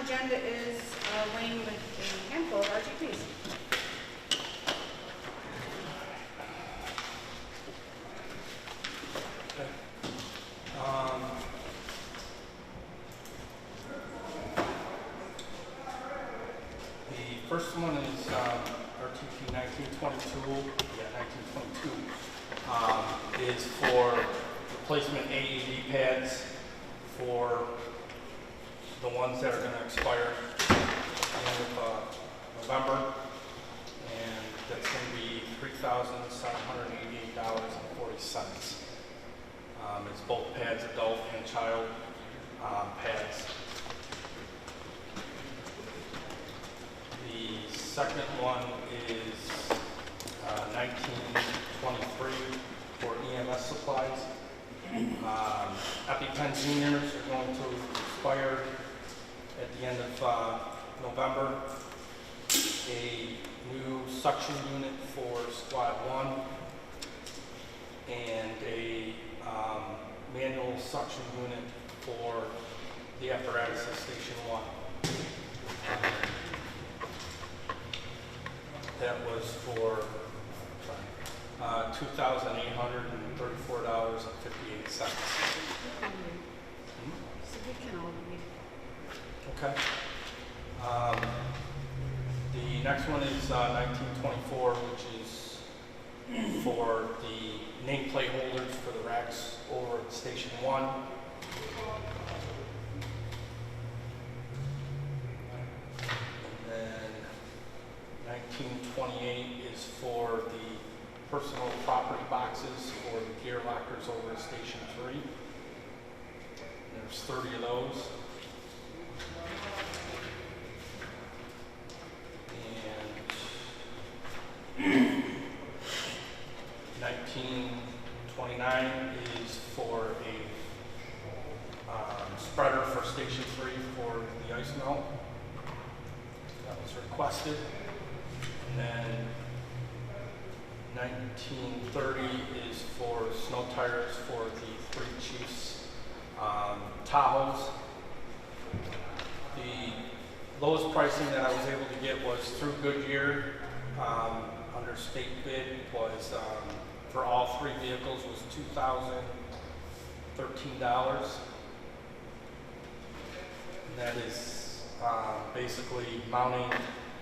agenda is weighing with a handful of RGPs. The first one is RTP 1922. Yeah, 1922 is for replacement AED pads for the ones that are going to expire at the end of November, and that's going to be $3,788.40. It's both pads, adult and child pads. The second one is 1923 for EMS supplies. EpiPen Seniors are going to expire at the end of November. A new suction unit for Squad 1 and a manual suction unit for the apparatus at Station 1. That was for $2,834.58. Okay. The next one is 1924, which is for the nameplate holders for the racks over at Station 1. And then 1928 is for the personal property boxes for the gear lockers over at Station 3. There's 30 of those. And 1929 is for a spreader for Station 3 for the ice melt. That was requested. And then 1930 is for snow tires for the three Chiefs Tahoes. The lowest pricing that I was able to get was through Goodyear under state bid was for all three vehicles was $2,013. And that is basically mounting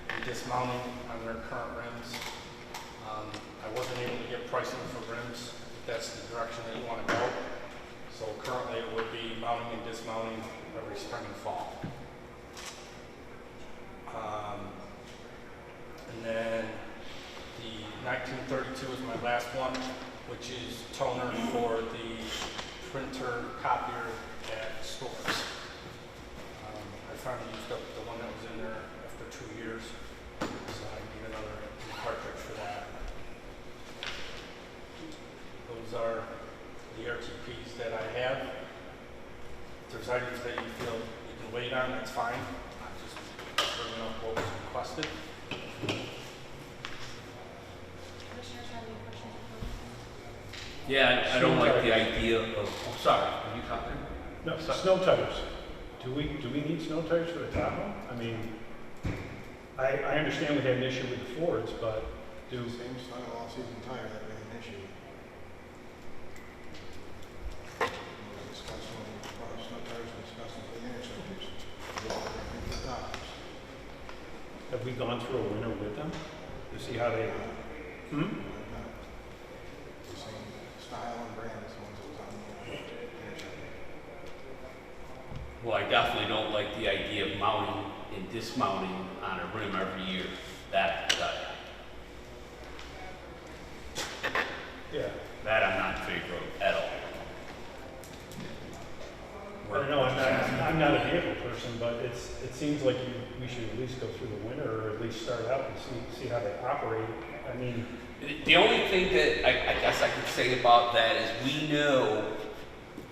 and dismounting on their current rims. I wasn't able to get pricing for rims if that's the direction that you want to go. So currently it would be mounting and dismounting every spring and fall. And then the 1932 is my last one, which is toner for the printer copier at stores. I finally used up the one that was in there after 2 years, so I need another cartridge for that. Those are the RTPs that I have. If there's items that you feel you can wait on, that's fine. I'm just bringing up what was requested. Yeah, I don't like the idea of, oh, sorry, are you talking? No, snow tires. Do we need snow tires for the Tahoe? I mean, I understand we had an issue with the Fords, but Same style all-season tire, that would be an issue. Snow tires were discussed with the interceptors. have we gone through a winter with them to see how they? The same style and brand as the ones that was on the interceptor. Well, I definitely don't like the idea of mounting and dismounting on a rim every year. That I'm not in favor of at all. I don't know, I'm not a vehicle person, but it seems like we should at least go through the winter, or at least start out and see how they operate. I mean, The only thing that I guess I could say about that is we know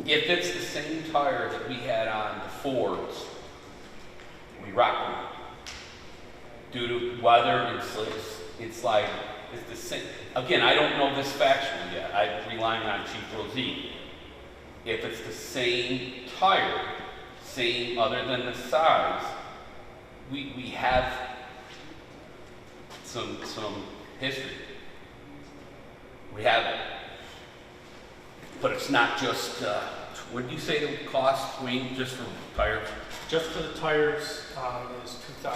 if it's the same tire that we had on the Fords, we rock them. Due to weather and slicks, it's like, it's the same. Again, I don't know this factually yet. I'm relying on Chief Rosie. If it's the same tire, same other than the size, we have some history. We have it. But it's not just, what did you say the cost, Wayne, just for tires? Just for the tires is $2,013.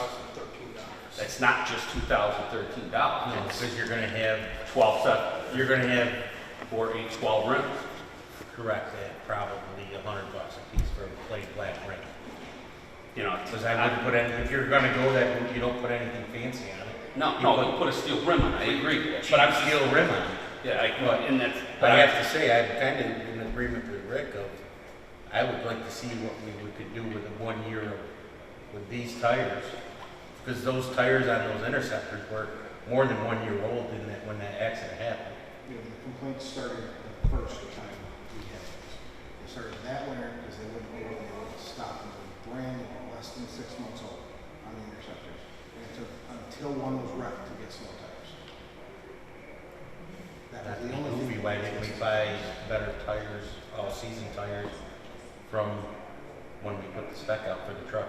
That's not just $2,013. No, It's because you're gonna have, 12 set, you're gonna have, or each 12 rims. correct, that probably $100 a piece for a plain black rim. You know, Because I wouldn't put any, if you're gonna go that route, you don't put anything fancy on it. no, you put a steel rim on it, I agree. But I'm steel rim on it. Yeah, and that's, But I have to say, I'm kind of in agreement with Rick of, I would like to see what we could do with the 1 year with these tires. Because those tires on those Interceptors were more than 1 year old when that accident happened. You know, the complaints started the first time we had it. They started that winter because they wouldn't go and they wouldn't stop. And they were brand new, less than 6 months old on the Interceptors. And it took until one was wrecked to get snow tires. That Not was the the only movie, thing. why didn't we buy better tires, all-season tires from when we put the spec out for the truck?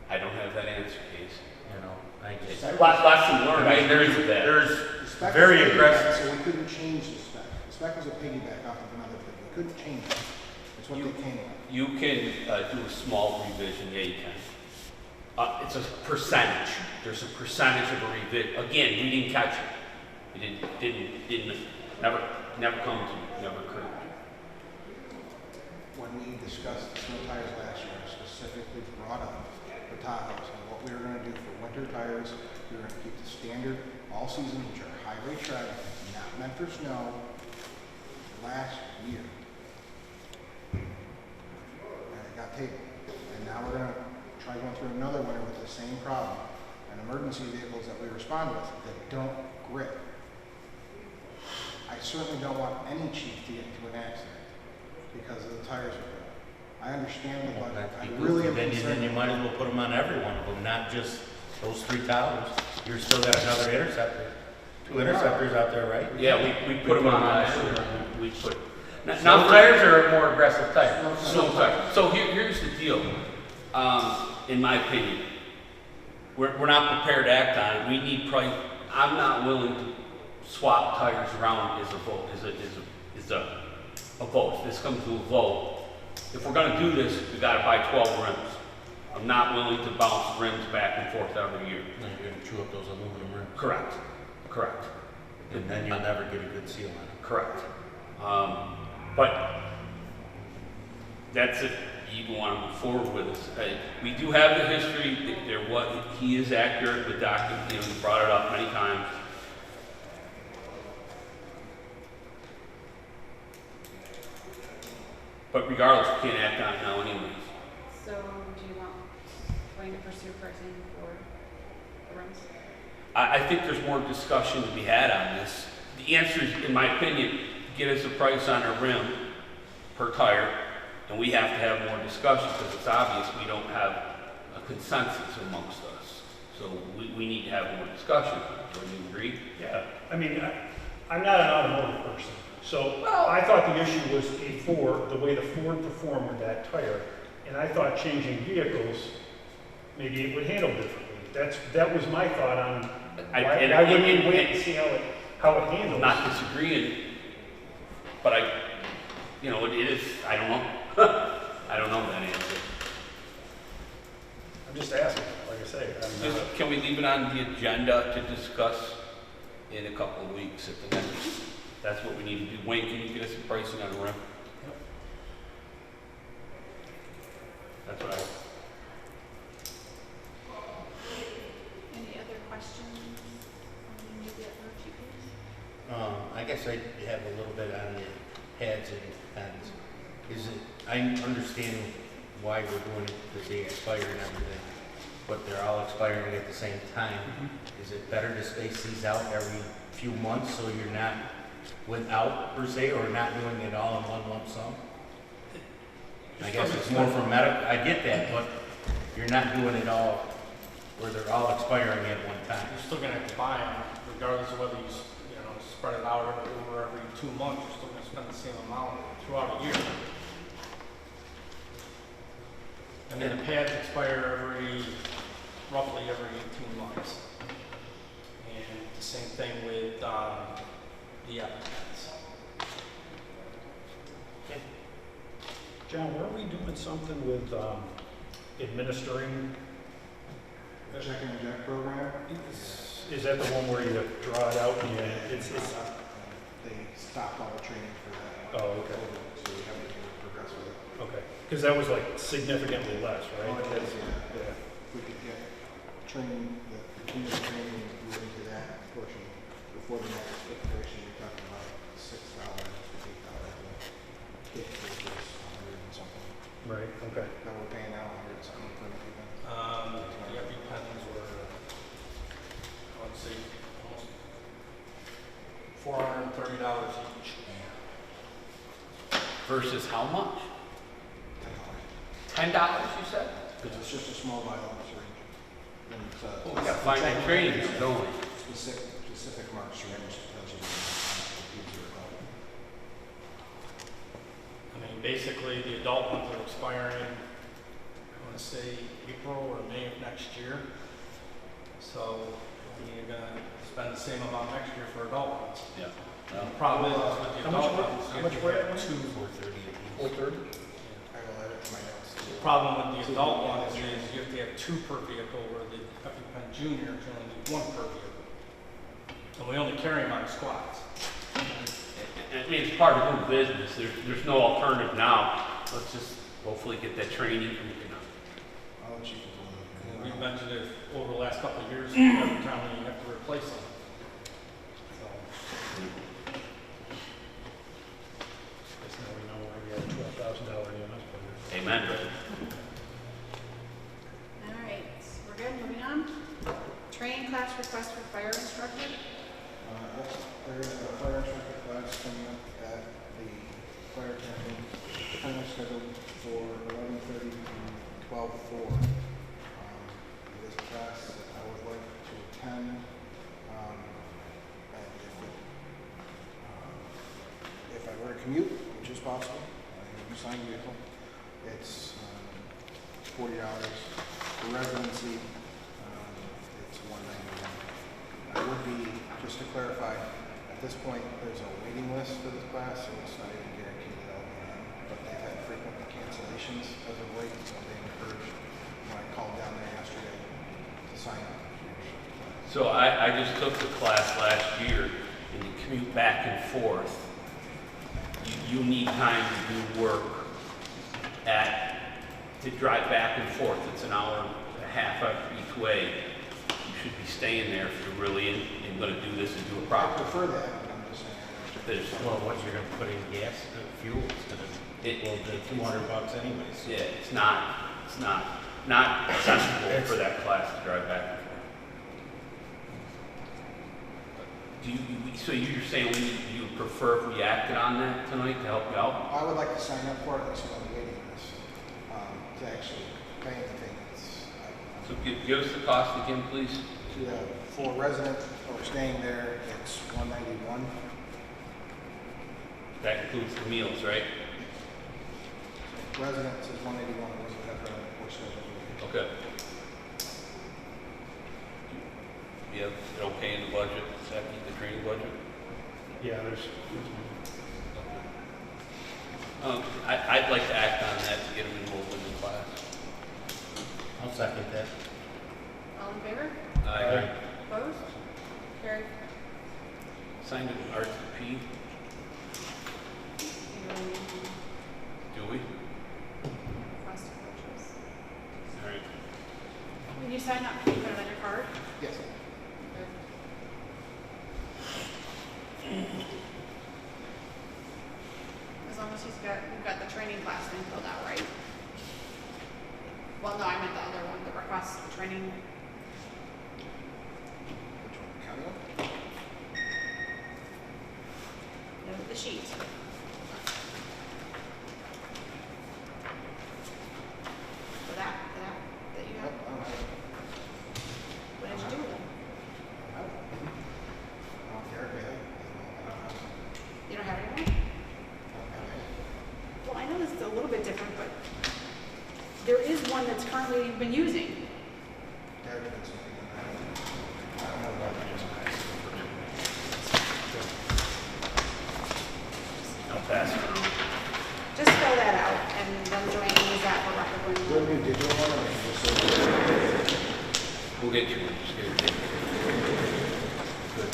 I don't have that answer, Case. You know, I just, Lesson learned, I agree with that. there's The spec very was a aggressive. piggyback, so we couldn't change the spec. The spec was a piggyback off of another thing. We couldn't change it. It's what they came with. You can do a small revision, yeah, you can. It's a percentage. There's a percentage of a revision. Again, we didn't catch it. It didn't, never come to, never occurred. When we discussed the snow tires last year, I specifically brought up the Tahoes and what we were gonna do for winter tires. We were gonna keep the standard all-season, which are highway tread, not meant for snow, last year. And it got tabled. And now we're gonna try going through another winter with the same problem. And emergency vehicles that we respond with that don't grip. I certainly don't want any chief to get into an accident because of the tires are good. I understand the budget. I really am then concerned. you might as well put them on every one of them, not just those 3 towers. You're still got another Interceptor, 2 Interceptors out there, right? Yeah, we put them on last year. We put. Now tires are a more aggressive tire. So here's the deal. In my opinion, we're not prepared to act on it. We need price. I'm not willing to swap tires around as a vote. Is a vote. If this comes to a vote, if we're going to do this, we got to buy 12 rims. I'm not willing to bounce rims back and forth every year. Then you're gonna chew up those aluminum rims. Correct. And then you'll never get a good seal on it. Correct. But that's it. You want to move forward with this. We do have the history. He is accurate with document. You know, he brought it up many times. But regardless, we can't act on it now anyways. So do you want Wayne to pursue pricing for the rooms? I think there's more discussion to be had on this. The answer is, in my opinion, get us a price on a rim per tire, and we have to have more discussion because it's obvious we don't have a consensus amongst us. So we need to have more discussion. Do you agree? Yeah, I mean, I'm not an automotive person, so I thought the issue was a Ford, the way the Ford performed with that tire, and I thought changing vehicles, maybe it would handle differently. That was my thought on why wouldn't we wait and see how it handles? I'm not disagreeing, but it is, I don't know. I don't know that answer. I'm just asking, like I say. Can we leave it on the agenda to discuss in a couple of weeks at the next? That's what we need to do. Wayne, can you get us some pricing on a rim? That's what Any other questions on the immediate RGBs? I guess I have a little bit on the pads and pens. I understand why we're doing it because they expire and everything, but they're all expiring at the same time. Is it better to space these out every few months so you're not without per se, or not doing it all in one lump sum? I guess it's more for medical, I get that, but you're not doing it all where they're all expiring at one time. You're still gonna have to buy them, regardless of whether you spread it out over every 2 months. You're still gonna spend the same amount throughout a year. And then the pads expire every roughly every 18 months. And the same thing with the applicants. John, were we doing something with administering? The check and inject program, Is that the one where you draw it out and you, it's, they stopped all the training for that. Oh, okay. So we haven't been able to progress with it. okay, because that was like significantly less, right? Oh, it is, Yeah. If we could get training, the continuous training, and move into that portion before the next iteration, we're talking about $6, $8, kid versus 100 and something. Right, okay. Now we're paying out 100 and something for an event. The EpiPens were, let's see, almost $430 each. Versus how much? $10, you said? Because it's just a small vial syringe. And it's, Well, we got finite training, don't we? Specific mark syringe tells you I mean, basically, the adult ones are expiring, I want to say April or May of next year. So you're going to spend the same amount next year for adult ones. Yeah. The problem is with the How much adult were- ones, how you much have were to that have one? two. 430? I will add it to my notes. The problem with the adult ones is you have to have two per vehicle, where the EpiPen Junior you only need one per vehicle. And we only carry them on squads. I mean, it's part of doing business. There's no alternative now. Let's just hopefully get that training and, I'll let you And do we've mentioned it over the last couple of years, every time we have to replace them. So, Guess now we know why we had a $12,000 EMS program. amen. All right, we're good, moving on. Training class request for fire instructor. Yes, there's a fire instructor class coming up at the fire academy, kind of scheduled for 11:30 to 12:04. It is a class that I would like to attend, and if I were to commute, which is possible, I have an assigned vehicle, it's $40 for residency, it's $191. I would be, just to clarify, at this point, there's a waiting list for this class, so it's not even guaranteed that I'll be in, but they've had frequent cancellations as of late, so they encouraged, when I called down there yesterday, to sign up. So I just took the class last year, and you commute back and forth. You need time to do work to drive back and forth. It's an hour and a half each way. You should be staying there if you're really going to do this and do it I properly. prefer that, but I'm just saying. Well, what you're gonna put in gas, fuel, it's gonna well, the $200 anyways. Yeah, it's not sensible for that class to drive back and forth. So you're saying you would prefer if we acted on that tonight to help you out? I would like to sign up for it, at least on the waiting list, to actually pay anything. So give us the cost again, please. For resident or staying there, it's $191. That includes the meals, right? Residents is $181, whatever we're scheduled. Okay. You have it okay in the budget? Does that meet the training budget? Yeah, there's I'd like to act on that to get them enrolled in the class. I'll second that. All in favor? I Opposed? Carried. signed an RTP, do we? Request to purchase. All right. When you sign up, can you put it on your card? Yes. As long as you've got the training class thing filled out, right? Well, no, I meant the other one, the request for training. Which one, county one? The sheet. For that you Yep, have. I don't have it. What did you do with it? I don't care if they have it. I don't have it. You don't have anyone? I don't have it. Well, I know this is a little bit different, but there is one that's currently you've been using. Derek did something on that. I don't know about that. I'll pass. Just fill that out and then Joanne needs that for record. Do you need digital one or just? We'll get you one. Just get it. Good.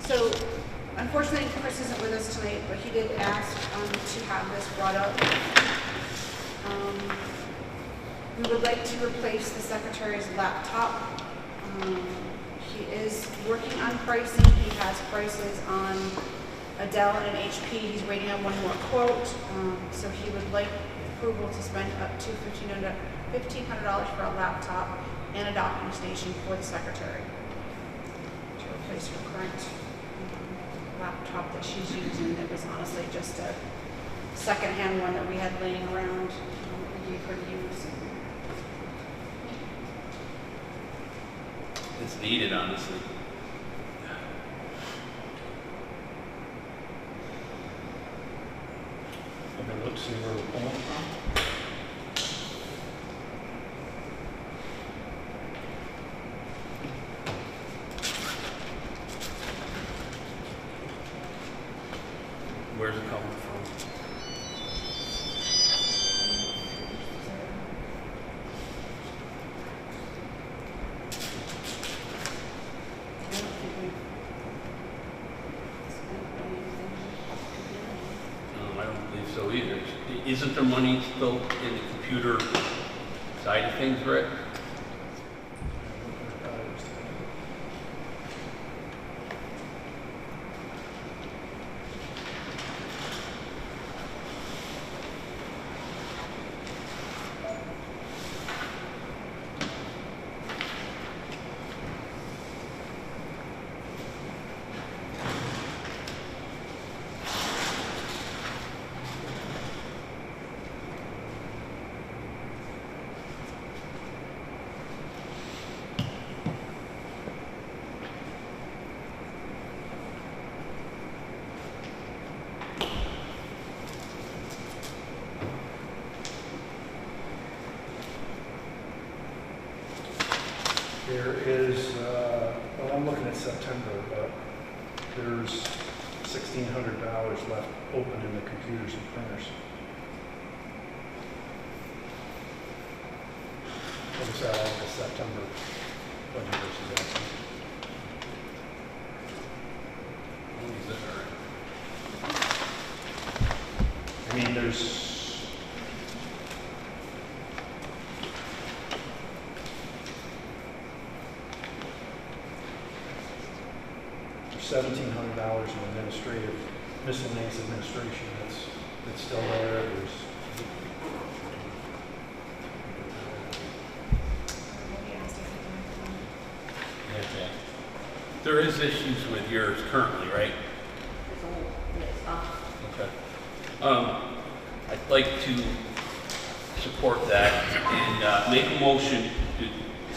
So, unfortunately, Chris isn't with us tonight, but he did ask to have this brought up. We would like to replace the secretary's laptop. He is working on pricing. He has prices on a Dell and an HP. He's waiting on one more quote. So he would like approval to spend up to $1,500 for a laptop and a docking station for the secretary to replace her current laptop that she's using. That was honestly just a secondhand one that we had laying around and gave her to use. It's needed, honestly. Let's see where we're pulling from. Where's it coming from? I don't think we've spent anything. No, I don't believe so either. Isn't there money still in the computer side of things, Rick? There is, well, I'm looking at September, but there's $1,600 left open in the computers and printers. What is that, all the September budget versus estimate? I mean, there's $1,700 in administrative, miscellaneous administration, that's still there. There's Okay. There is issues with yours currently, right? Okay. I'd like to support that and make a motion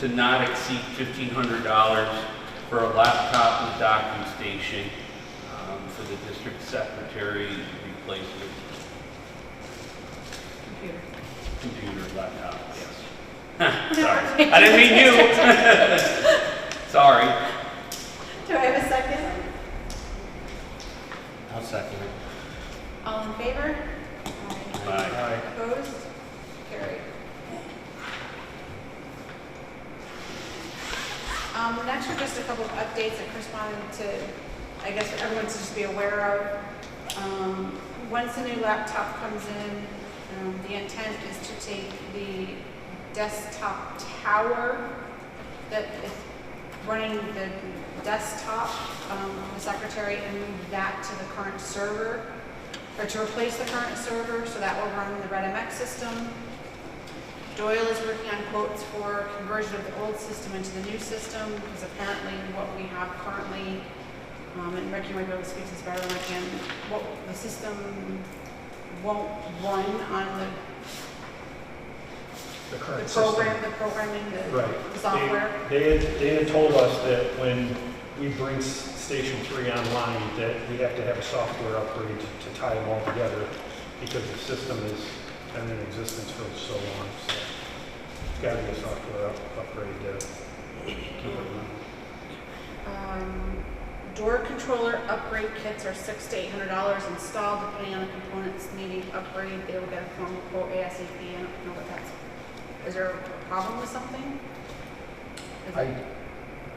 to not exceed $1,500 for a laptop and a docking station for the district secretary replacement. Computer, laptop, yes. Sorry, I didn't mean you. Sorry. Do I have a second? I'll second it. All in favor? Aye. Opposed? Carried. Next are just a couple of updates that Chris wanted to, I guess, for everyone to just be aware of. Once a new laptop comes in, the intent is to take the desktop tower that is running the desktop of the secretary and move that to the current server, or to replace the current server, so that will run the RedMX system. Doyle is working on quotes for conversion of the old system into the new system, because apparently what we have currently, and Ricky might be able to speak to this better than I can, what the system won't run on the current the program, system. the programming, the Right. software. They had told us that when we bring Station 3 online, that we have to have a software upgrade to tie them all together because the system has been in existence for so long. So it's got to be a software upgrade to keep it running. Door controller upgrade kits are $600 to $800 installed, depending on the components needing upgrade. They will get a formal quote ASAP. I don't know what that's. Is there a problem with something?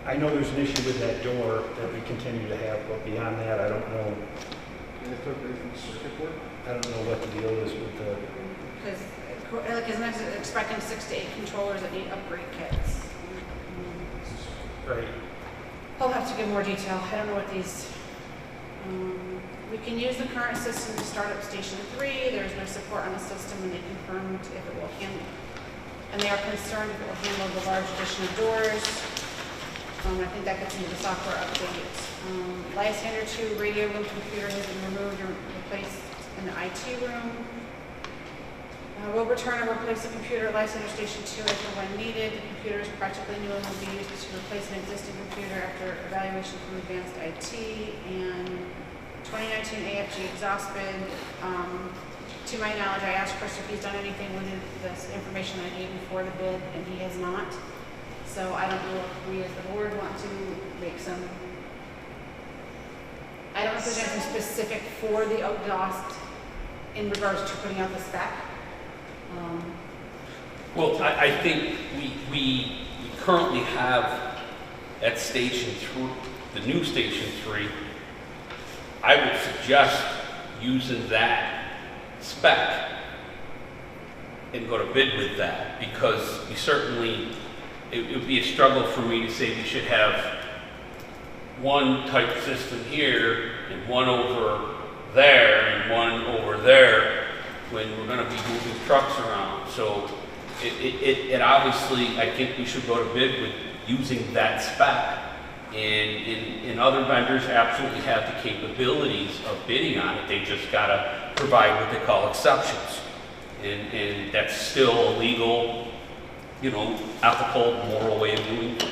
I know there's an issue with that door that we continue to have, but beyond that, I don't know. And if they're from the circuit board? I don't know what the deal is with the. Because like is next expecting 6 to 8 controllers that need upgrade kits. Right. I'll have to give more detail. I don't know what these. We can use the current system to start up Station 3. There's no support on the system, and they confirmed if it will handle. And they are concerned if it will handle the large addition of doors. I think that gets into the software update. Lysander 2 radio room computer has been removed and replaced in the IT room. Will return and replace the computer at Lysander Station 2 if and when needed. The computer is practically new and will be used to replace an existing computer after evaluation from advanced IT. And 2019 AFG exhaust bid. To my knowledge, I asked Chris if he's done anything with this information I gave him for the bid, and he has not. So I don't know if we as the board want to make some. I don't know if there's anything specific for the exhaust in regards to putting out the spec. Well, I think we currently have at Station 3, the new Station 3, I would suggest using that spec and go to bid with that, because we certainly, it would be a struggle for me to say we should have one type system here and one over there and one over there when we're going to be moving trucks around. So it obviously, I think we should go to bid with using that spec. And other vendors absolutely have the capabilities of bidding on it. They just got to provide what they call exceptions. And that's still a legal, ethical, moral way of doing things.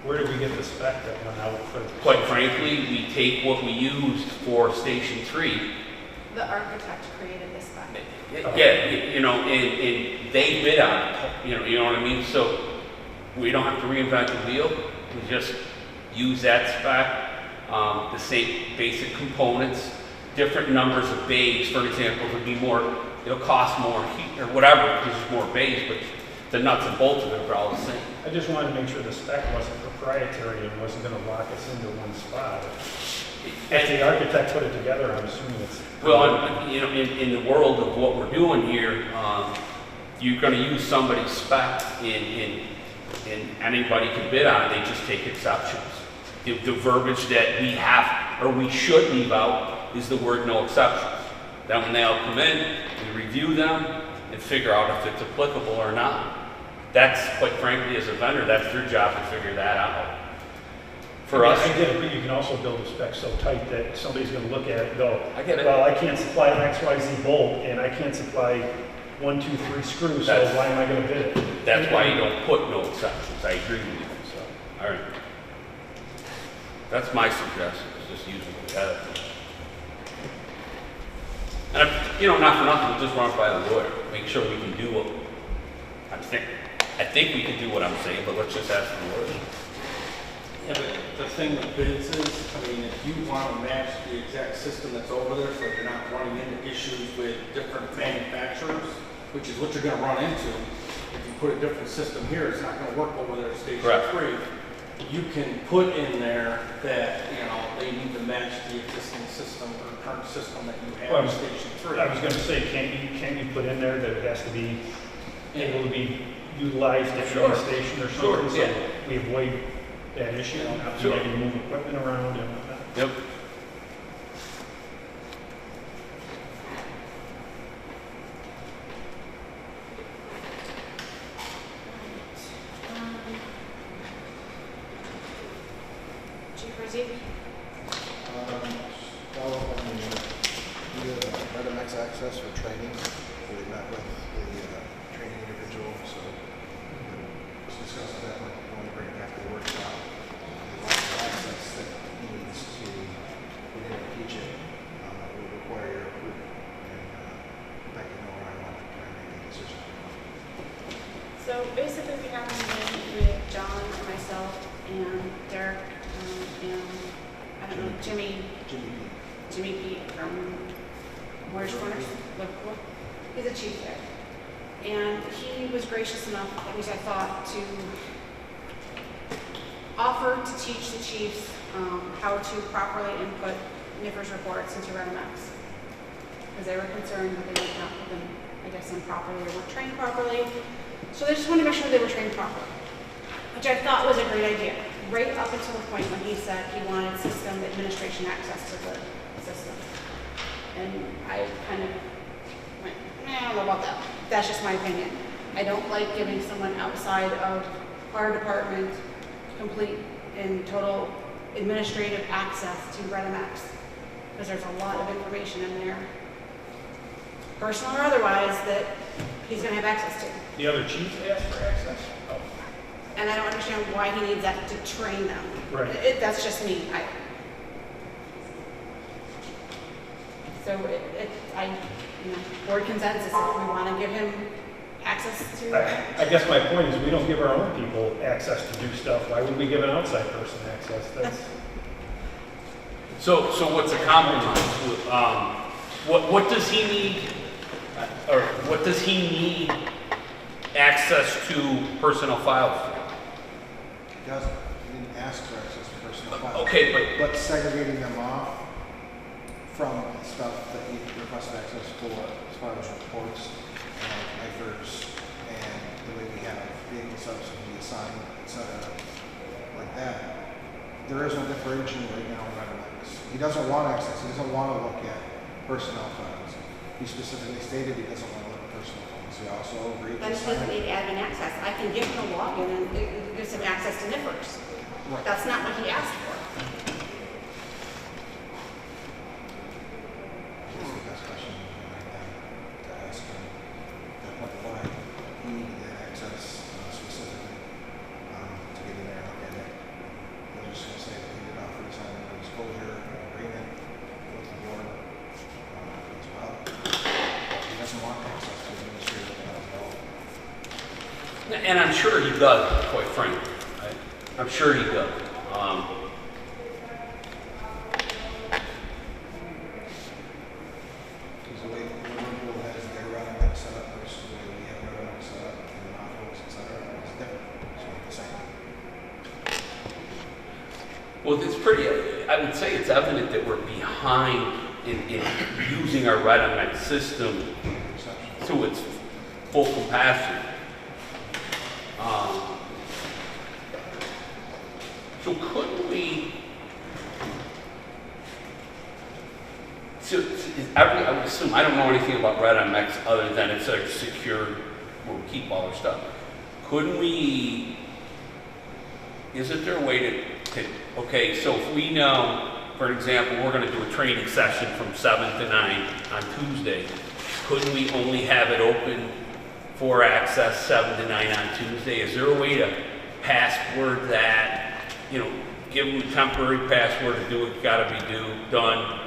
Where did we get the spec that went out for? Quite frankly, we take what we used for Station 3. The architect created this spec. Yeah, and they bid on it, you know what I mean? So we don't have to reinvent the wheel. We just use that spec, the same basic components, different numbers of bays. For example, it'll cost more heat or whatever because there's more bays, but the nuts and bolts of it are all the same. I just wanted to make sure the spec wasn't proprietary and wasn't going to lock us into one spot. If the architect put it together, I'm assuming it's. Well, in the world of what we're doing here, you're going to use somebody's spec and anybody can bid on it. They just take exceptions. The verbiage that we have or we should leave out is the word "no exceptions." Then when they all come in, we review them and figure out if it's applicable or not. That's, quite frankly, as a vendor, that's their job to figure that out. For us, I get it, but you can also build a spec so tight that somebody's going to look at it and go, I get it. well, I can't supply an XYZ bolt and I can't supply 1, 2, 3 screws, so why am I going to bid it? That's why you don't put no exceptions. I agree with you. So, all right. That's my suggestion, is just use what we have. And, not for nothing, we'll just run it by the lawyer. Make sure we can do what, I think we can do what I'm saying, but let's just ask the lawyer. Yeah, but the thing with bids is, if you want to match the exact system that's over there so you're not running into issues with different manufacturers, which is what you're going to run into. If you put a different system here, it's not going to work over there at Station 3. You can put in there that, they need to match the existing system or current system that you have at Station 3. I was going to say, can't you put in there that it has to be able to be utilized at your station or something, so we avoid that issue, not having to move equipment around and whatnot. Yep. Chief Rizzi? Follow up on the Redmx access for training. We met with the training individual, so let's discuss that when we bring it back to the workshop. So basically, we have a meeting with John and myself and Derek and I don't know, Jimmy Pete from Morris Corners, Liverpool. He's a chief there. And he was gracious enough, at least I thought, to offer to teach the chiefs how to properly input NIFRS reports into REDMX. Because they were concerned that they might not put them, I guess, in properly or weren't trained properly. So they just wanted to make sure they were trained properly, which I thought was a great idea, right up until the point when he said he wanted system administration access to the system. And I kind of went, I don't know about that. That's just my opinion. I don't like giving someone outside of our department complete and total administrative access to REDMX, because there's a lot of information in there, personal or otherwise, that he's going to have access to. The other chief asked for access? Oh. And I don't understand why he needs that to train them. Right. That's just me. Board consensus, if we want to give him access to. I guess my point is, we don't give our own people access to do stuff. Why would we give an outside person access? That's So what's the compromise? What does he need, or what does he need access to personnel files for? He doesn't. He didn't ask for access to personal files. Okay, But segregating them off from stuff that he requested access for, as far as reports, NIFRS, and the way we have vehicle subsidy assigned, et cetera, like that, there is no differentiation right now in REDMX. He doesn't want access. He doesn't want to look at personnel files. He specifically stated he doesn't want to look at personnel files. He also agreed But to he sign doesn't need it. admin access. I can give him a login and it gives him access to NIFRS. Right. That's not what he asked for. This is the best question to ask him. That point why he needed that access specifically to get in there and look at it. I was just going to say that he did offer to sign a disclosure agreement with the board as well. He doesn't want access to administrative files at all. and I'm sure he does, quite frankly. I'm sure he does. Because the way Liverpool has their REDMX set up versus the way we have REDMX set up in the office, et cetera, it's different. It's not the same. Well, it's pretty, I would say it's evident that we're behind in using our REDMX system Perception. to its full capacity. So couldn't we, I would assume, I don't know anything about REDMX other than it's a secure, where we keep all our stuff. Couldn't we, isn't there a way to, okay, so if we know, for example, we're gonna do a training session from 7 to 9 on Tuesday, couldn't we only have it open for access 7 to 9 on Tuesday? Is there a way to password that, give them a temporary password to do what gotta be done,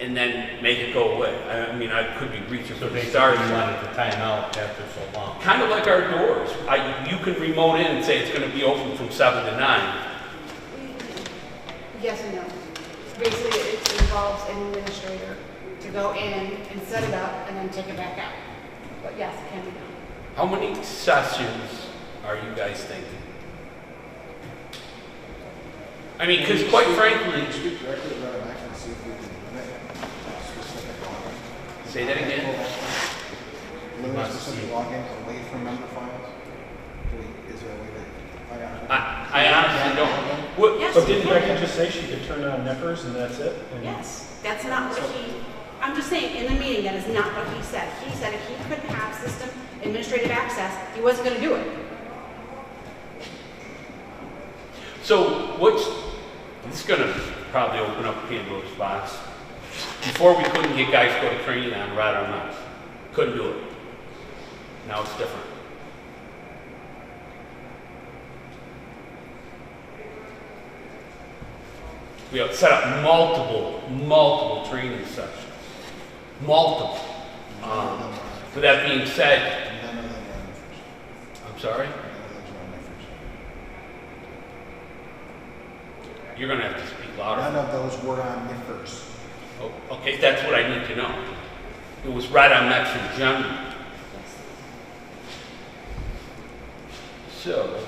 and then make it go away? I mean, I could be reaching So for they the stars. wanted to time out after so long. Kind of like our doors. You can remote in and say it's gonna be open from 7 to 9. Yes and no. Basically, it involves an administrator to go in and set it up and then take it back out. But yes, it can be done. How many sessions are you guys thinking? I mean, because quite frankly, Can you speak directly to REDMX and see if we can limit specific login? say that again? Limit specific logins away from member files? Is there a way to? I honestly don't. What, Yes, But you didn't can. Becky just say she could turn on NIFRS and that's it? And Yes, that's not what I'm just saying, in the meeting, that is not what he said. He said if he couldn't have system administrative access, he wasn't gonna do it. So this is gonna probably open up Pandora's box. Before we couldn't get guys to go to training on REDMX. Couldn't do it. Now it's different. We have set up multiple training sessions. Multiple. With that being said, None of them are sorry? None of those were on NIFRS. You're gonna have to speak louder. None of those were on NIFRS. Oh, okay, that's what I need to know. It was right on Metro General. So,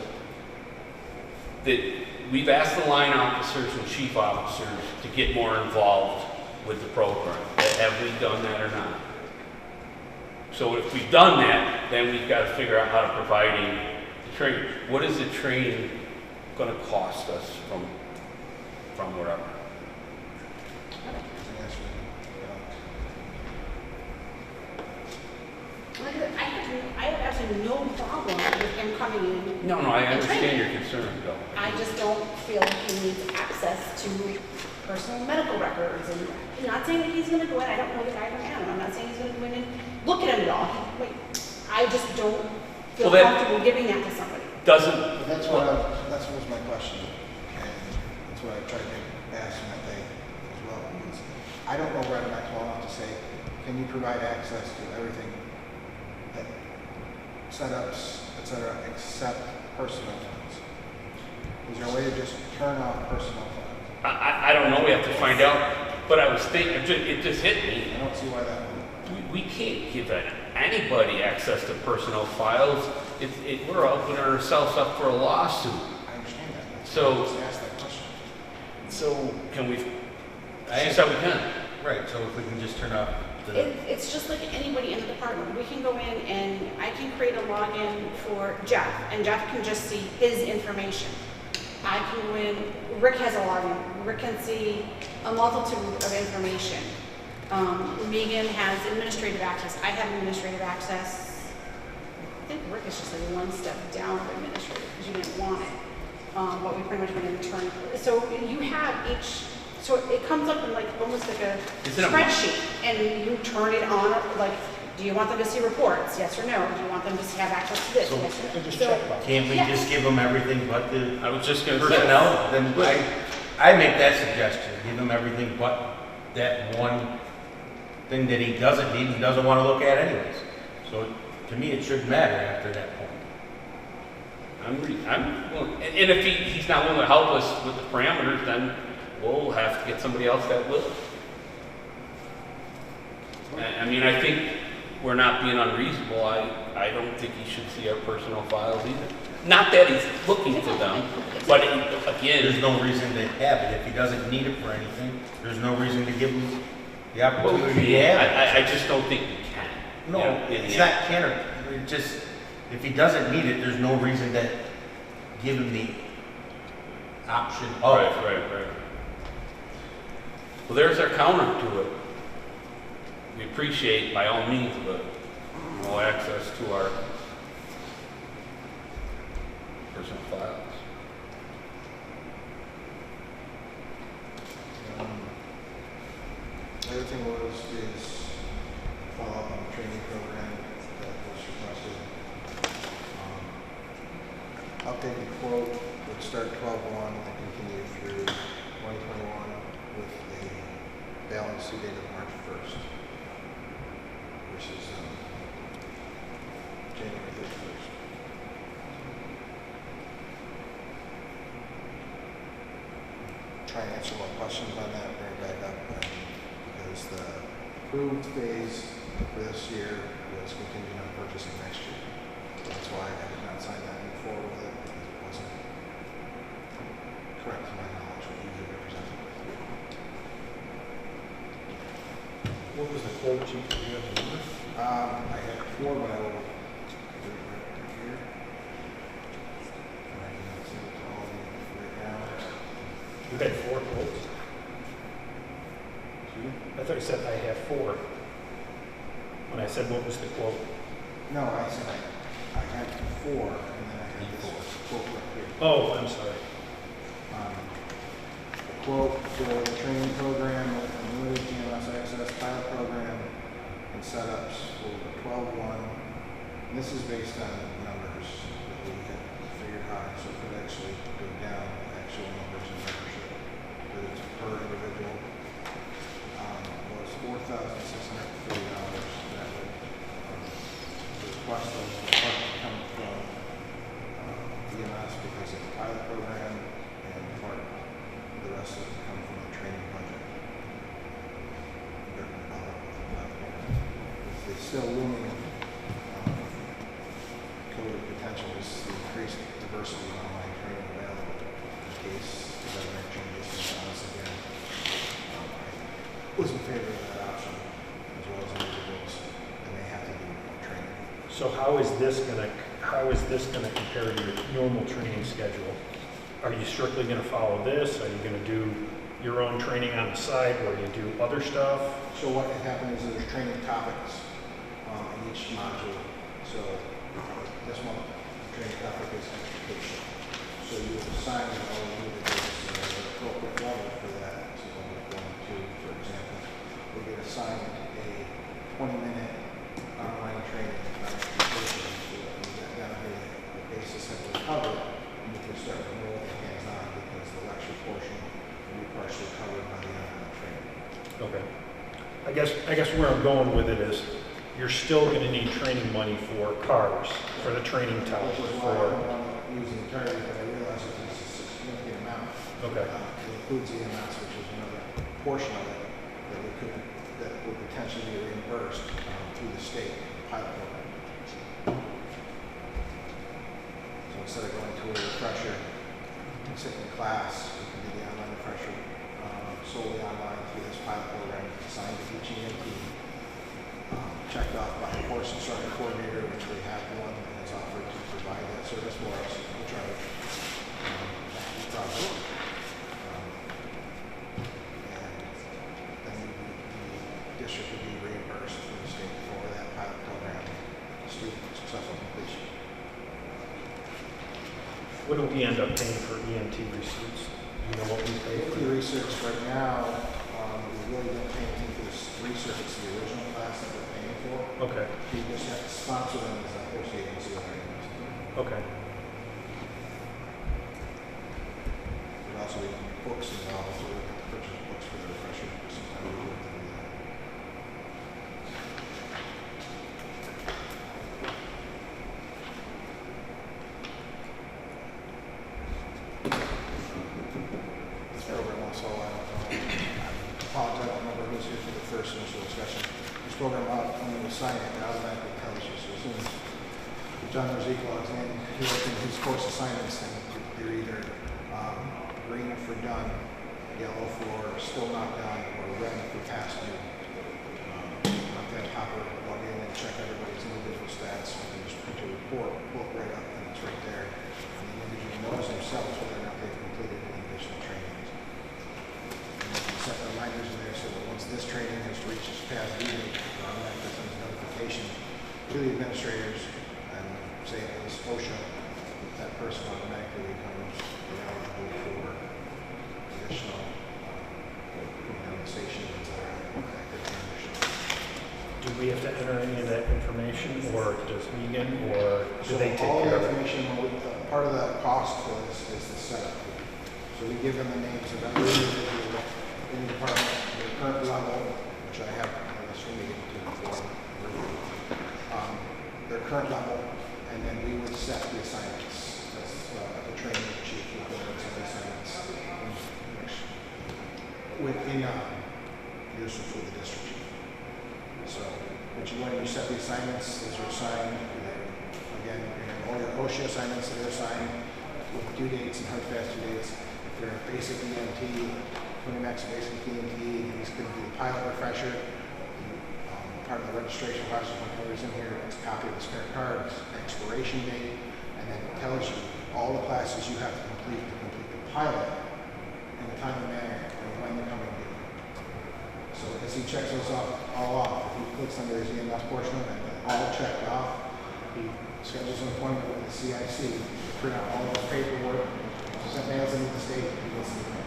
we've asked the line officers and chief officers to get more involved with the program. Have we done that or not? So if we've done that, then we've got to figure out how to provide the training. What is the training going to cost us from wherever? I have absolutely no problem with him coming in. No, I and understand training. your concern, though. I just don't feel like he needs access to personal medical records. And I'm not saying that he's going to go in. I don't know the guy from Adam. I'm not saying he's going to go in and look at him at all. I just don't feel comfortable giving that to somebody. But that's what was my question, and that's what I tried to ask him that day as well. Is I don't know where I'm not well enough to say, can you provide access to everything, that setups, etc., except personal funds? Is there a way to just turn off personal funds? I don't know. We have to find out. But I was thinking, it just hit me. I don't see why that would. We can't give anybody access to personal files. We're opening ourselves up for a lawsuit. I understand that. That's So- why I just asked that question. So can we? I- She said we can. Right, so if we can just turn off the, It's just like anybody in the department. We can go in and I can create a login for Jeff, and Jeff can just see his information. I can go in, Rick has a login. Rick can see a multitude of information. Megan has administrative access. I have administrative access. I think Rick is just like one step down from administrative because you didn't want it. But we pretty much went in and turned. So you have each, so it comes up in like almost like a Is it a- spreadsheet, and you turn it on, like, do you want them to see reports? Yes or no? Do you want them to have access to this? So- Yes or no? Just So- check box. can't we just give them everything but the I was just going to say. personnel? Then I make that suggestion, give him everything but that one thing that he doesn't need and doesn't want to look at anyways. So to me, it shouldn't matter after that point. I'm willing, and if he's not willing to help us with the parameters, then we'll have to get somebody else that will. I mean, I think we're not being unreasonable. I don't think he should see our personal files either. Not that he's looking for them, but again, There's no reason to have it. If he doesn't need it for anything, there's no reason to give him the opportunity to have it. I just don't think we can. No, You know, in it's the not end. can or, it just, if he doesn't need it, there's no reason to give him the option of. Right. Well, there's our counter to it. We appreciate by all means, but no access to our personal files. The other thing is follow up on the training program that was requested. Updated quote would start 12/1 and continue through 2021 with a balance due date of March 1st versus January 31st. Try and answer more questions on that, bring it back up, because the approved phase for this year was contingent on purchasing next year. So that's why I did not sign that and move forward with it, because it wasn't correct to my knowledge what you had represented. What was the quote, chief? Do you have the number? I had 4, but I will do it right here. And I can send it to all of you right now. You had 4 quotes? I thought you said I have 4. When I said what was the quote? No, I said I had 4, and then I had this quote right here. Oh, I'm sorry. The quote for the training program, unlimited TMS access, pilot program, and setups for 12/1. And this is based on numbers that we had figured high, so it could actually go down actual numbers in membership. But it's per individual. Was $4,630. That would the request of the department coming from EMS because it's a pilot program and part of the rest of it come from the training budget. They're gonna follow up with the platform. It's still looming COVID potential is the increased diversity of online training available in case the government changes things us again. I was in favor of that option as well as individuals that may have to do training. So how is this gonna compare to your normal training schedule? Are you strictly gonna follow this? Are you gonna do your own training on the side where you do other stuff? So what can happen is there's training topics in each module. So this one, training topic is education. So you assign all the individuals the appropriate level for that. So level 1 and 2, for example, we get assigned a 20-minute online training on education. That'll be the basis that we cover, and you can start to roll the hands-on because the lecture portion will be partially covered by the online training. Okay. I guess where I'm going with it is, you're still gonna need training money for cars, for the training tower, Which is why I don't for, want to use the entirety, but I realize that this is a significant amount. okay. It includes EMS, which is another portion of it that would potentially be reimbursed through the state pilot program. So instead of going to a refresher and sitting in class, we can do the online refresher solely online through this pilot program, assigned to each EMT. Checked off by a course instructor coordinator, which we have one that is offered to provide that service for us, which are and then the district would be reimbursed from the state for that pilot program, student successful completion. What do we end up paying for EMT receipts? Do you know what we pay for? The research right now, we really don't pay anything for this research, it's the original class that we're paying for. Okay, We just have to sponsor them as a host agency already. okay. There'd also be books involved, so we have to purchase books for the refresher. Sometimes we have to do that. This program also, I apologize, I don't remember who was here for the first initial discussion. This program, when you assign it, it automatically tells you. So as soon as John Rosico logs in, he looks in his course assignments, and they're either green for done, yellow for still not done, or red for past due. Let that hopper log in and check everybody's individual stats. We can just print a report, pull it right up, and it's right there. And the individual knows themselves whether or not they've completed any additional trainings. And we can set reminders in there so that once this training has reached its past due date, it automatically sends a notification to the administrators and say it was OSHA, that person automatically becomes eligible for additional compensation that's active membership. Do we have to enter any of that information, or does Megan, or do So they take all care the of it? information, part of the cost for this is the setup. So we give them the names of every individual in the department, their current level, which I have on this for me to inform review, their current level, and then we would set the assignments. That's the training chief would go and set the assignments within useful for the district chief. So when you set the assignments, those are assigned, again, all your OSHA assignments that are assigned with due dates and hard fast due dates. If they're a basic EMT, putting max a basic EMT, he's going to do the pilot refresher. Part of the registration process when comes in here, it's a copy of the spare card, expiration date, and then it tells you all the classes you have to complete the pilot in a timely manner and when they're coming due. So as he checks those all off, if he clicks under his EMS portion and all checked off, he schedules an appointment with the CIC, print out all the paperwork, send mails into the state, and he gets the appointment.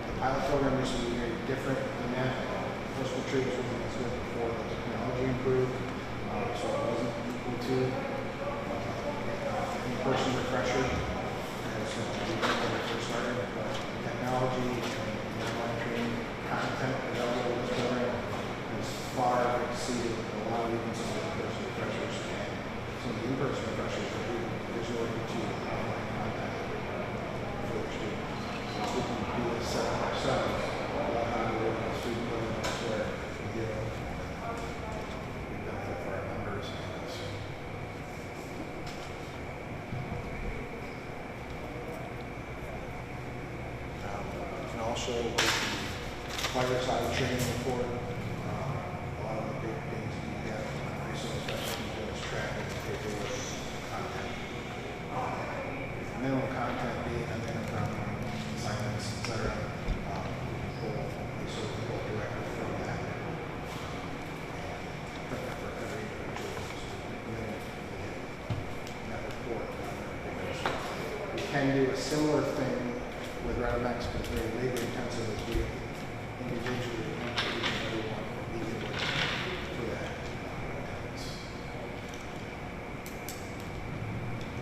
The pilot program used to be very different than that. First retrievers was good before the technology improved, so it wasn't equal to in-person refresher as we did when we first started. But technology and monitoring content available in this program has far exceeded a lot of even some of the in-person refresher majority to online content for their students. So we can do this set up ourselves, about how to work with student building elsewhere, we get it. We benefit for our members and us. And also with the fire side training report, a lot of the big things that you have, ISO special details, traffic, paperwork, content. Minimum content being a minimum assignments, et cetera. Pull ISO report directly from that. For every individual, that report. We can do a similar thing with Renomex, but it's very labor intensive as we individually want to each and every one legal for that.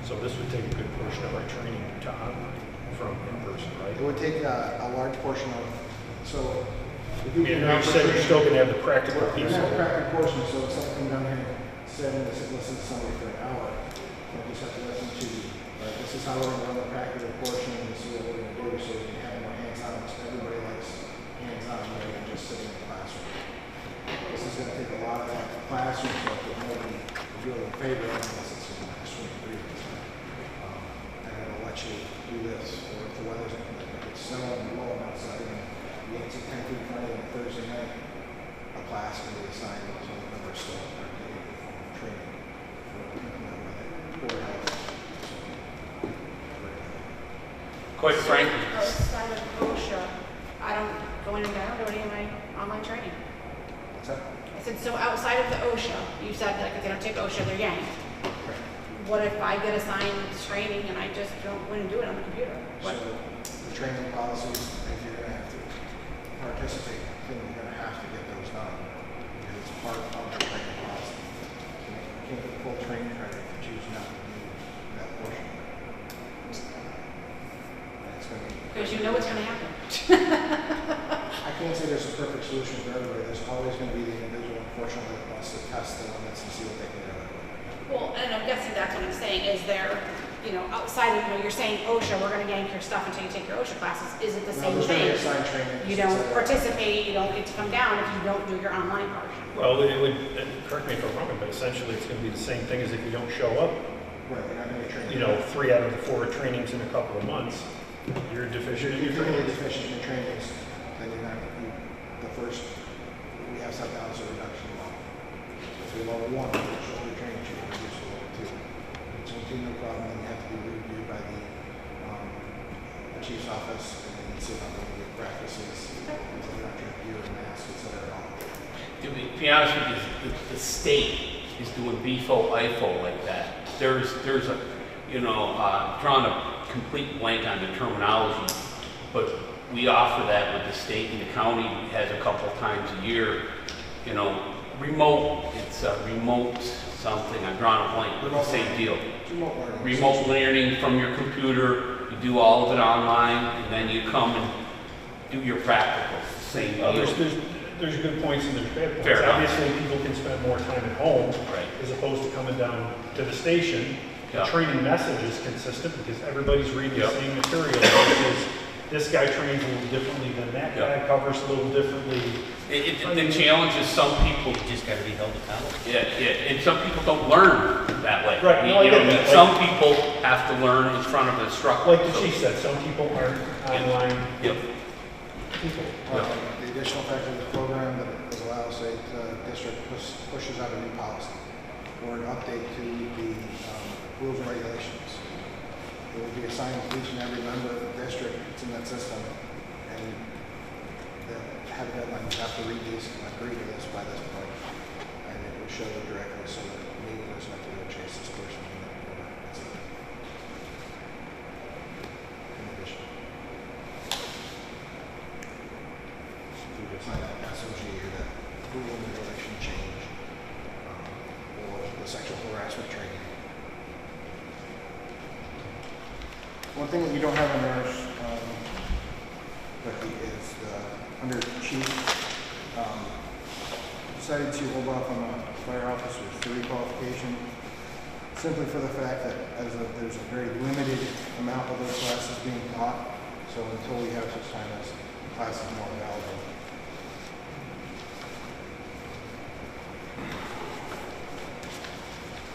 So this would take a good portion of our training to online from in-person, right? It would take a large portion of, so. if You said you're still gonna have the practical We're piece gonna of have a it. practical portion, so if someone come down here and sit and listen to somebody for an hour, they'll just have to listen to, right, this is how we're gonna run the practical portion, this is what we're gonna do, so we can have more hands-on, because everybody likes hands-on, rather than just sitting in the classroom. This is gonna take a lot of that classroom stuff that nobody is really in favor of, unless it's in an extreme agreement. And it'll let you do this, or if the weather's, if it's snowing and blowing outside, and you get to 10 feet in front of you on Thursday night, a class can be assigned to the members still are getting training for poor health. Quite frankly, Outside of OSHA, I don't go in and I don't do any of my online training. What's that? I said, so outside of the OSHA, you said like if they don't take OSHA, they're yanked. What if I get assigned training and I just don't want to do it on the computer? So What? the training policies, if you're gonna have to participate, then you're gonna have to get those done. Because it's part of the training policy. You can't get full training credit if you choose not to do that portion. And it's gonna be. Because you know what's going to happen. I can't say there's a perfect solution for everybody. There's always gonna be the individual, unfortunately, that wants to test the limits and see what they can do. Well, and I'm guessing that's what I'm saying, is there, you know, outside of, you know, you're saying OSHA, we're going to yank your stuff until you take your OSHA classes. Is it the No, same there's gonna be thing? assigned training. You don't participate, you don't get to come down if you don't do your online portion. Well, it would, correct me if I'm wrong, but essentially it's gonna be the same thing as if you don't show up, Right, you're not gonna get trained. you know, 3 out of the 4 trainings in a couple of months. You're If deficient in you're your really training. deficient in your trainings, then you're not, the first, we have set down as a reduction level. So if you're level 1, you're showing your training, you can reduce to level 2. It's a no problem, then you have to be reviewed by the chief's office, and then you sit on the practices, so you're not trying to gear and mask, et cetera, all. to be honest with you, the state is doing BFO, IFO like that. There's a, you know, drawing a complete blank on the terminology, but we offer that with the state, and the county has a couple of times a year, you know, remote, it's a remote something, I'm drawing a blank, but the same deal. Remote learning. Remote learning from your computer, you do all of it online, and then you come and do your practicals, same Well, deal. there's good points and there's bad points. Fair enough. Obviously, people can spend more time at home Right. as opposed to coming down to the station. The Yeah. training message is consistent because everybody's reading the Yep. same material. Versus this guy trains a little differently than that guy, Yep. covers a little differently. The challenge is some people, You just gotta be held accountable. yeah, and some people don't learn that way. Right, no, I You know, get that. some people have to learn in front of an instructor. Like the So- chief said, some people aren't online Yep. people. The additional factor of the program that is allowed, say, the district pushes out a new policy or an update to the rules and regulations. It will be assigned to each and every member of the district that's in that system, and they'll have a deadline, you have to read these and agree to this by this point. And it will show you directly so that me doesn't have to go chase this person. That's it. In addition. We would sign that SOG or that rule and regulation change, or the sexual harassment training. One thing that you don't have in ours, Becky, is under chief, decided to hold off on the fire officer's 3 qualification. simply for the fact that there's a very limited amount of those classes being taught. So until we have such time as classes more available.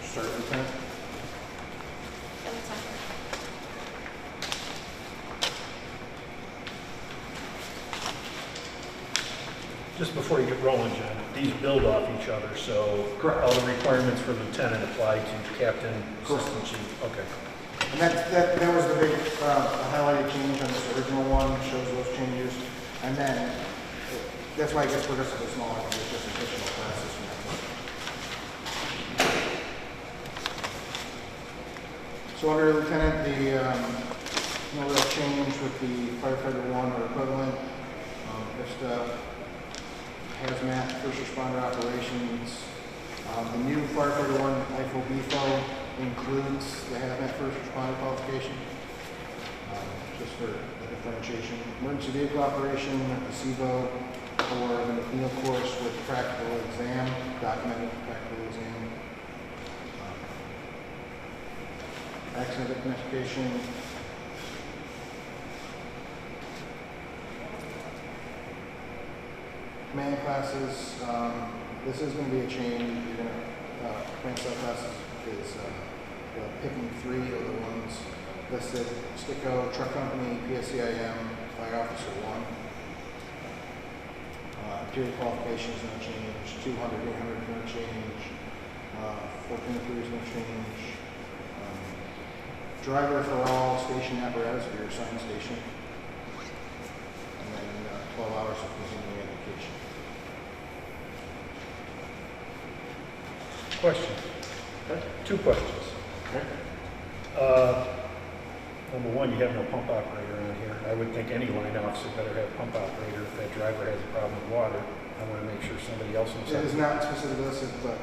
Start Lieutenant. Just before you get rolling, John, these build off each other, so Correct. all the requirements for lieutenant apply to captain, Correct. assistant chief. Okay. And that was the big highlighted change on this original one, shows those changes. And then, that's why it gets progressively smaller, because it's just additional classes from that point. So under lieutenant, no real change with the firefighter 1 or equivalent. Just hazmat, first responder operations. The new firefighter 1 IFO-BFO includes the hazmat first responder qualification, just for the differentiation. Emergency vehicle operation, the CVO, or the McNeil course with practical exam, documented practical exam. Accident identification. Command classes, this is going to be a change. You're going to, command classes is picking 3 of the ones listed. STICO, truck company, PSCIM, fire officer 1. Period qualifications no change. 200, 800 no change. 1403 is no change. Driver for all station apparatus for your assigned station. And then 12 hours of continuing education. Question. Okay. 2 questions. Okay. Number 1, you have no pump operator on here. I would think any line officer better have pump operator. If that driver has a problem with water, I want to make sure somebody else knows. It is not specifically listed, but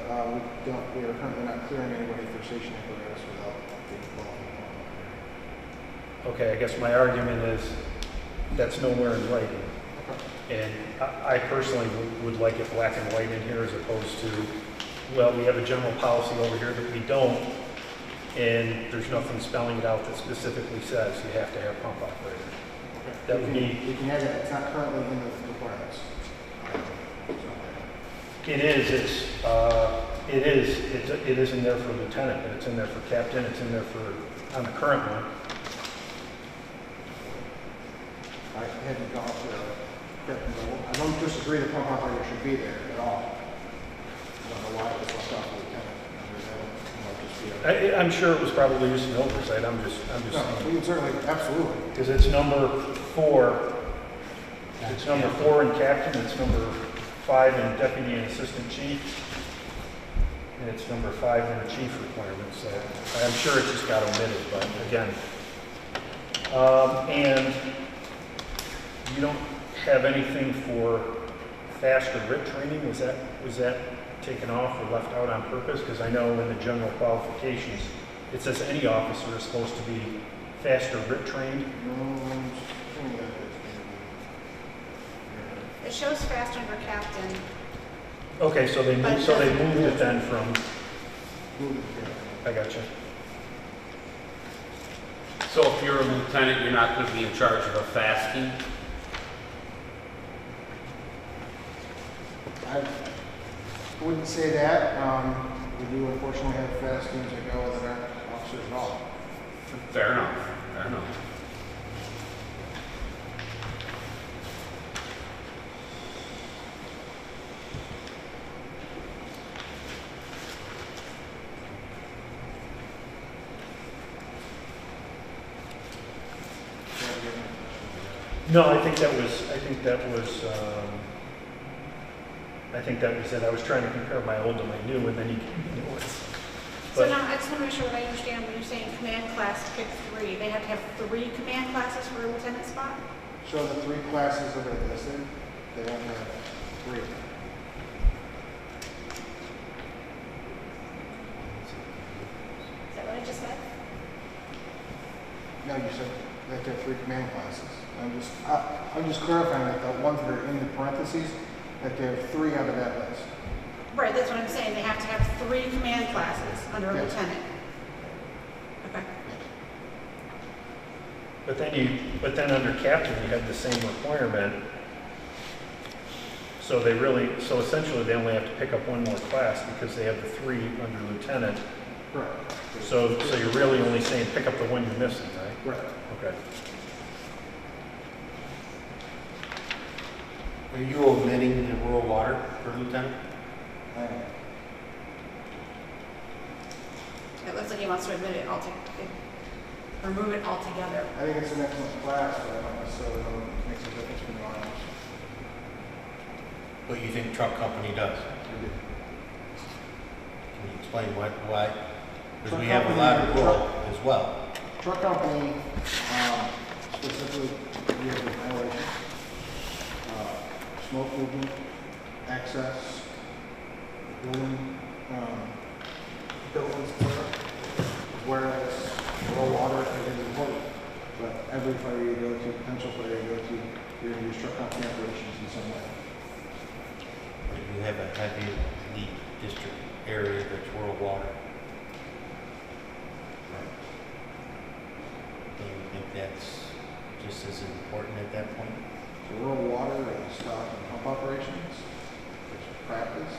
we are currently not clearing anybody for station apparatus without being qualified. Okay, I guess my argument is that's nowhere in writing. And I personally would like it black and white in here as opposed to, well, we have a general policy over here that we don't, and there's nothing spelling it out that specifically says you have to have pump operator. That would be. You can add that. It's not currently in the requirements. It is in there for lieutenant, and it's in there for captain, it's in there for, on the current one. I hadn't gone to captain level. I don't disagree that pump operator should be there at all. I don't know why it was left off the lieutenant. I'm sure it was probably just an oversight, I'm just No, saying. we can certainly, absolutely. Because it's number 4, it's number 4 in captain, it's number 5 in deputy and assistant chief, and it's number 5 in the chief requirements, so I'm sure it just got omitted, but again. And you don't have anything for faster RIT training, was that taken off or left out on purpose? Because I know in the general qualifications, it says any officer is supposed to be faster RIT trained. It shows fast under captain. Okay, so they moved it then from, I got you. So if you're a lieutenant, you're not going to be in charge of a fast team? I wouldn't say that. We do unfortunately have fast teams that go that aren't officers at all. Fair enough. Fair enough. No, I think that was it. I was trying to compare my old to my new, and then you gave me new ones. So now, I just want to make sure that I understand when you're saying command class, pick 3. They have to have 3 command classes for a lieutenant spot? So the 3 classes that are listed, they have to have 3. Is that what I just said? No, you said they have to have 3 command classes. I'm just clarifying that the ones that are in the parentheses, that they have 3 out of that list. Right, that's what I'm saying. They have to have 3 command classes under a Yes. lieutenant. But then under captain, you had the same requirement. So so essentially they only have to pick up one more class because they have the 3 under lieutenant. Correct. So you're really only saying pick up the one you're missing, right? Right. Okay. Are you omitting the rural water for lieutenant? It looks like he wants to admit it remove it altogether. I think it's an excellent class, but I don't necessarily know if it makes a difference between the lines. What you think truck company does? Can you explain why? Because we have a lot of rural as well. Truck company, specifically vehicle ventilation, smoke movement, access, buildings, whereas raw water is important. But every fire you go to, potential fire you go to, you're going to use truck company operations in some way. You have a heavy lead district area that's rural water. Do you think that's just as important at that point? So rural water is stock and pump operations, which is practice.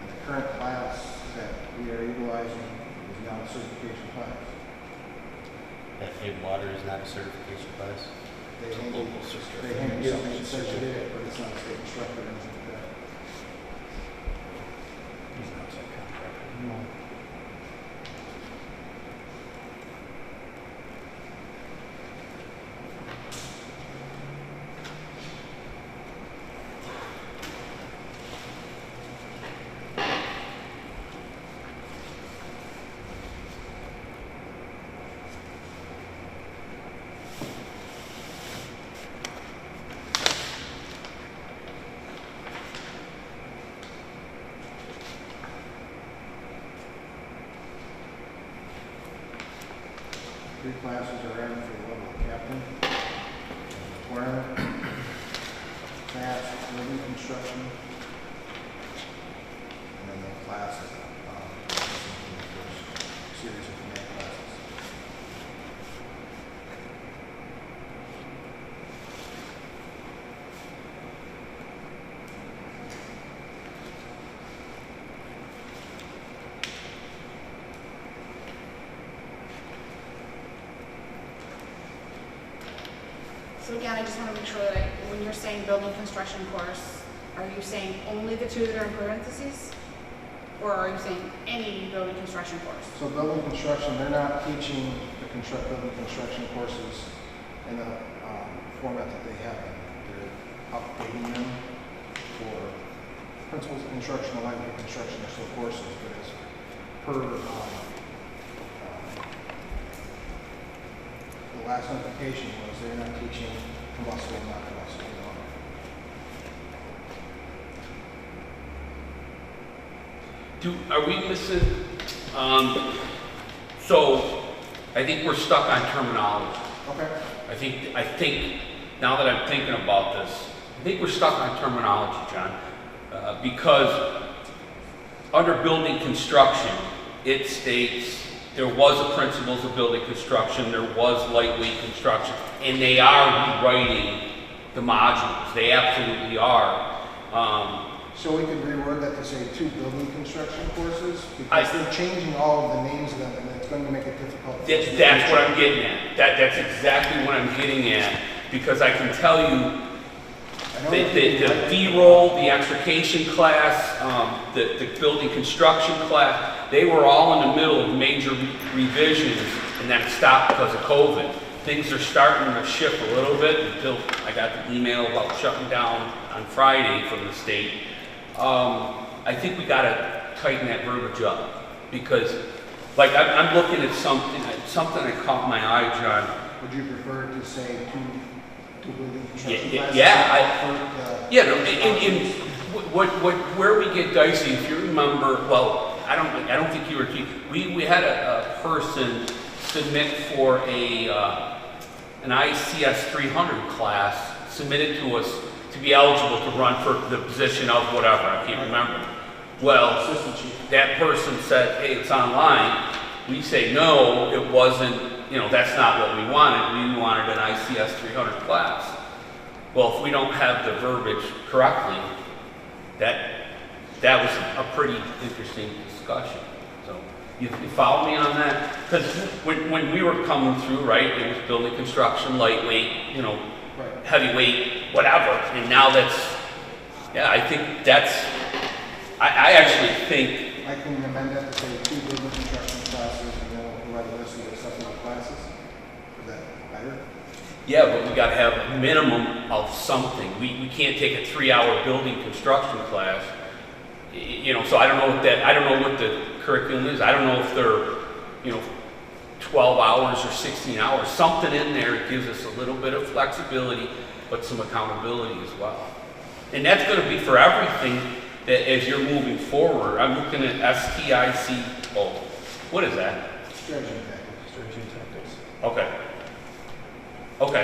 And the current class that we are utilizing is not a certification class. That in water is not a certification class? They hand local you certification. something that says you did it, but it's not a state instructor or anything like that. He's an outside contractor. Three classes are added for the level of captain. Requirement, fast, building construction, and then the class is the first series of command classes. So again, I just want to make sure that when you're saying building construction course, are you saying only the 2 that are in parentheses? Or are you saying any building construction course? So building construction, they're not teaching the building construction courses in the format that they have. They're updating them for principles of construction, alignment construction, or still courses, but it's per the last notification was they're not teaching combustible and not combustible. Are we missing, so I think we're stuck on terminology. Okay. I think, now that I'm thinking about this, I think we're stuck on terminology, John. Because under building construction, it states there was a principles of building construction, there was lightweight construction, and they are rewriting the modules. They absolutely are. So we could reword that to say 2 building construction courses, because they're changing all of the names of them, and it's going to make it difficult. That's what I'm getting at. That's exactly what I'm getting at, because I can tell you the D-roll, the extrication class, the building construction class, they were all in the middle of major revisions, and then it stopped because of COVID. Things are starting to shift a little bit until I got the email about shutting down on Friday from the state. I think we got to tighten that verbiage up, because, like, I'm looking at something that caught my eye, John. Would you prefer to say two building construction classes? Where we get dicey, if you remember, well, I don't think you were. We had a person submit for an ICS 300 class, submitted to us to be eligible to run for the position of whatever, I can't remember. Well, assistant chief. that person said, hey, it's online. We say, no, it wasn't, you know, that's not what we wanted. We wanted an ICS 300 class. Well, if we don't have the verbiage correctly, that was a pretty interesting discussion. So you follow me on that? Because when we were coming through, right, it was building construction, lightweight, you know, Right. heavyweight, whatever. And now that's, yeah, I think that's, I actually think, I can amend that to say 2 building construction classes and then we'll provide a list of acceptable classes. Is that better? yeah, but we gotta have a minimum of something. We can't take a 3-hour building construction class. You know, so I don't know what the curriculum is. I don't know if they're, you know, 12 hours or 16 hours. Something in there gives us a little bit of flexibility, but some accountability as well. And that's gonna be for everything that as you're moving forward. I'm looking at STICO. What is that? Strategy and tactics. Strategy and tactics. Okay. Okay.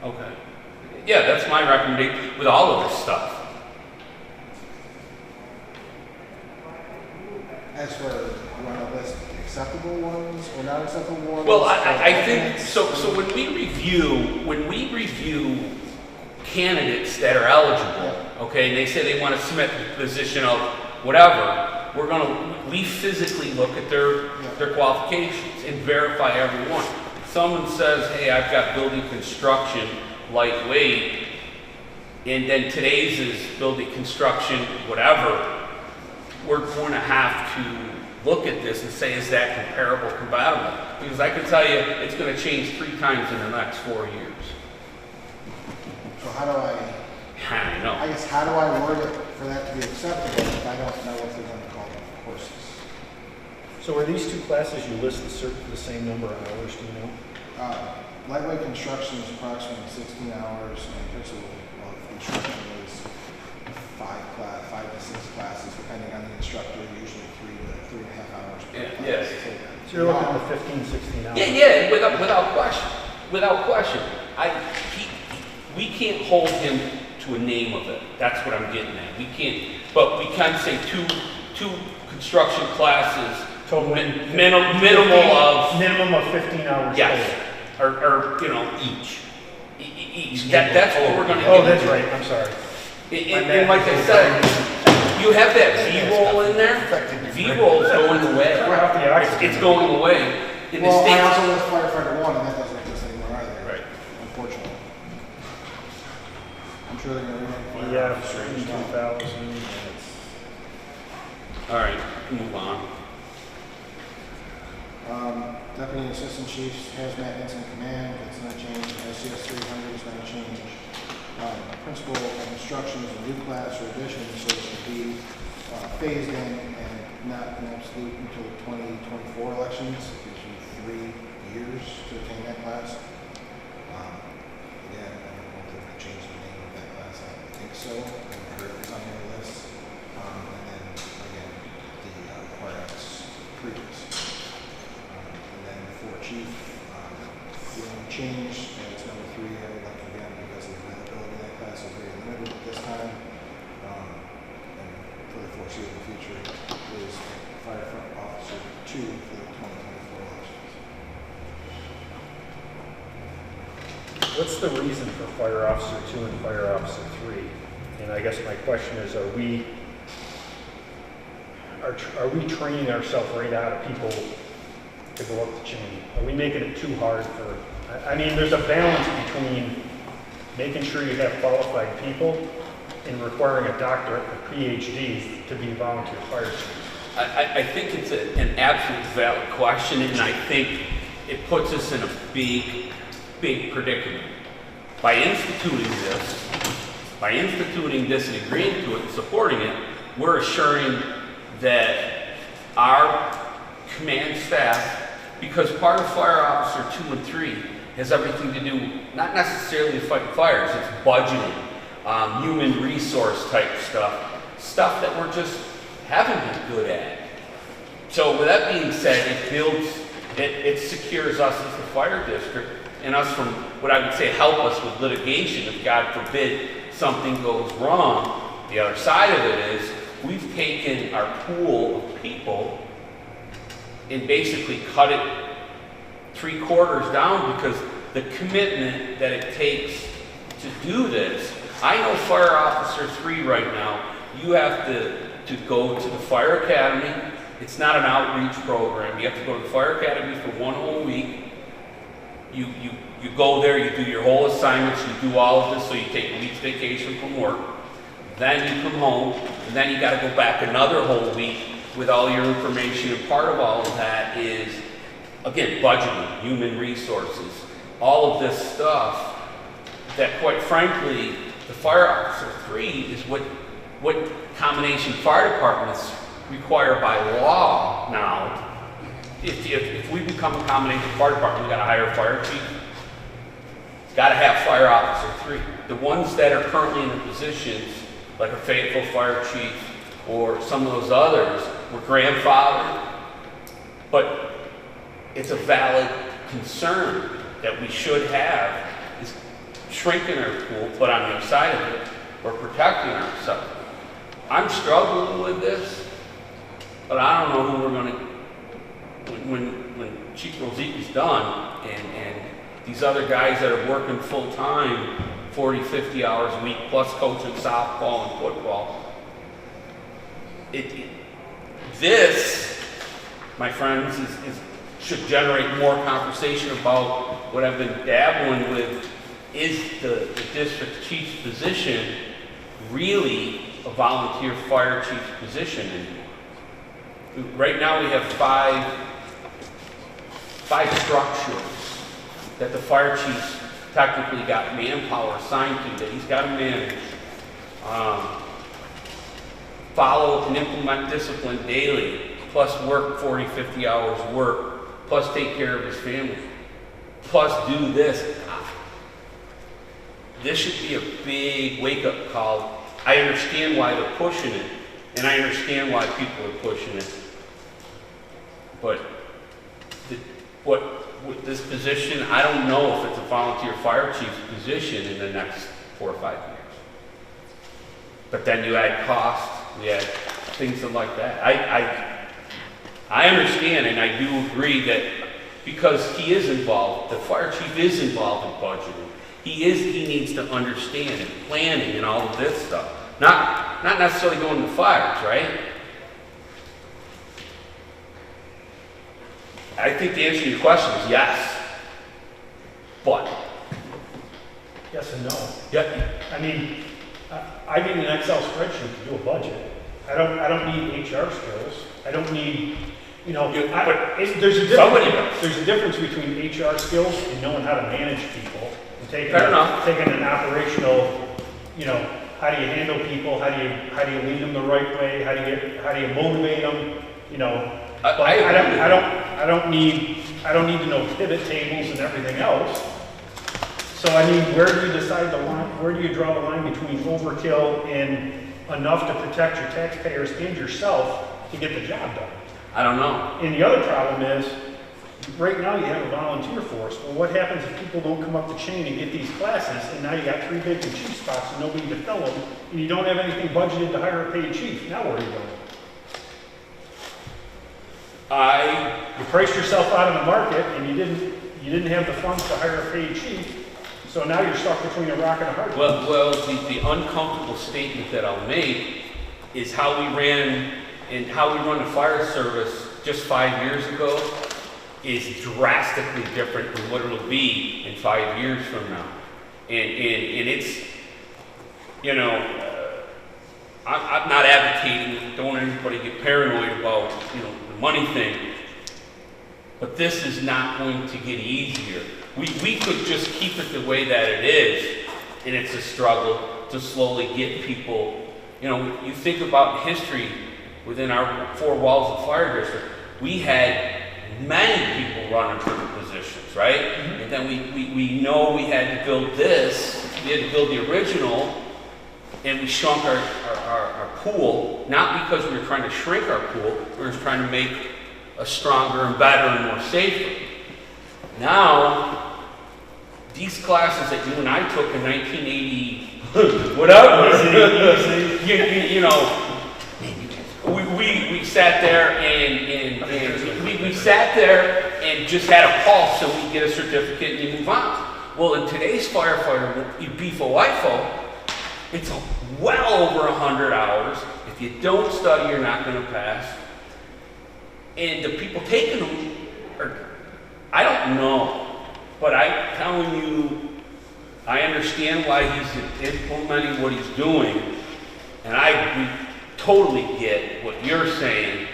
Okay. Yeah, that's my recommendation with all of this stuff. As for, you want to list acceptable ones or not acceptable ones? Well, I think, so when we review candidates that are eligible, okay, and they say they want to submit the position of whatever, we physically look at their qualifications and verify every one. Someone says, hey, I've got building construction, lightweight, and then today's is building construction, whatever, we're going to have to look at this and say, is that comparable, compatible? Because I can tell you, it's going to change 3 times in the next 4 years. So how do I know. guess, how do I word it for that to be acceptable if I don't know what they're going to call them courses? So are these 2 classes you list the same number of hours, do you know? Lightweight construction is approximately 16 hours, and principal construction is 5 to 6 classes, depending on the instructor, usually 3 to 3.5 hours per Yeah, class. yes. So you're looking at the 15, 16 hours? Yeah, without question. Without question. We can't hold him to a name of it. That's what I'm getting at. We can't, but we can say two construction classes, Total minimal of, minimum of 15 hours. yes, or you know, each. That's what we're gonna do. Oh, that's right, I'm sorry. And like I said, you have that V-roll in there. V-roll is going away. We're off the oxygen. It's going away. In the Well, I States, also list firefighter 1, and that doesn't exist anymore either. Right. Unfortunately. I'm sure they're going to rename Yeah, firefighter in as well. 2000, and it's... all right, move on. Deputy and assistant chiefs, hazmat incident command, that's not changed. SCS 300 is not change. Principal of instruction is a new class or addition, so it should be phased in and not an absolute until the 2024 elections. It gives you 3 years to attain that class. Again, I don't know if they're going to change the name of that class. I don't think so. I heard it was on their list. And then, again, the requirements previous. And then for chief, the only change, and it's number 3, I would like again, because the availability of that class is very limited at this time. And for the foreseeable future is firefighter officer 2 for the 2024 elections. What's the reason for fire officer 2 and fire officer 3? And I guess my question is, are we training ourselves right out of people to go up the chain? Are we making it too hard for, I mean, there's a balance between making sure you have qualified people and requiring a doctorate, a PhD, to be volunteer fire chief. I think it's an absolute valid question, and I think it puts us in a big predicament. By instituting this and agreeing to it and supporting it, we're assuring that our command staff, because part of fire officer 2 and 3 has everything to do, not necessarily with fighting fires, it's budgeting, human resource type stuff that we're just haven't been good at. So with that being said, it secures us as the fire district and us from what I would say help us with litigation if God forbid something goes wrong. The other side of it is, we've taken our pool of people and basically cut it 3/4 down because the commitment that it takes to do this. I know Fire Officer 3 right now, you have to go to the Fire Academy. It's not an outreach program. You have to go to the Fire Academy for 1 whole week. You go there, you do your whole assignments, you do all of this, so you take a week's vacation from work. Then you come home, and then you gotta go back another whole week with all your information. And part of all of that is, again, budgeting, human resources, all of this stuff that, quite frankly, the Fire Officer 3 is what combination fire departments require by law now. If we become a combination fire department, we gotta hire a fire chief. Gotta have Fire Officer 3. The ones that are currently in the positions, like a Fayetteville Fire Chief or some of those others, were grandfathered. But it's a valid concern that we should have, is shrinking our pool, but on the other side of it, we're protecting ourselves. I'm struggling with this, but I don't know who we're gonna, when Chief Rosique is done, and these other guys that are working full-time, 40, 50 hours a week, plus coaching softball and football. This, my friends, should generate more conversation about what I've been dabbling with. Is the district chief's position really a volunteer fire chief's position? And right now we have five structures that the fire chief's technically got manpower assigned to, that he's got to manage, follow and implement discipline daily, plus work 40, 50 hours work, plus take care of his family, plus do this. This should be a big wake-up call. I understand why they're pushing it, and I understand why people are pushing it. But with this position, I don't know if it's a volunteer fire chief's position in the next 4 or 5 years. But then you add cost, you add things like that. I understand, and I do agree that because he is involved, the fire chief is involved in budgeting. He needs to understand and planning and all of this stuff. Not necessarily going to fires, right? I think the answer to your question is yes. But Yes and no. yeah, I mean, I need an Excel spreadsheet to do a budget. I don't need HR skills. I don't need, there's a somebody difference. does. There's a difference between HR skills and knowing how to manage people. And Fair enough. taking an operational, how do you handle people? How do you lead them the right way? How do you motivate them? But I don't need to know pivot tables and everything else. So I mean, where do you decide the line? Where do you draw the line between overkill and enough to protect your taxpayers and yourself to get the job done? I don't know. And the other problem is, right now you have a volunteer force. Well, what happens if people don't come up the chain and get these classes, and now you got 3 vacant chief spots and nobody to fill them, and you don't have anything budgeted to hire a paid chief? Now where are you going? You priced yourself out of the market, and you didn't have the funds to hire a paid chief. So now you're stuck between a rock and a hard place. Well, the uncomfortable statement that I'll make is how we run the fire service just 5 years ago is drastically different than what it'll be in 5 years from now. And it's, I'm not advocating, don't want anybody get paranoid about, the money thing, but this is not going to get easier. We could just keep it the way that it is, and it's a struggle to slowly get people, you think about history within our 4 walls of fire district, we had many people running for the positions, right? Mm-hmm. And then we know we had to build this, we had to build the original, and we shrunk our pool, not because we were trying to shrink our pool, we were trying to make a stronger and better and more safer. Now, these classes that you and I took in 1980, whatever. You know, we sat there and we sat there and just had a pulse so we get a certificate and you move on. Well, in today's firefighter, you BFO, IFO, it's well over 100 hours. If you don't study, you're not going to pass. And the people taking them are, I don't know, but I'm telling you, I understand why he's implementing what he's doing, and we totally get what you're saying.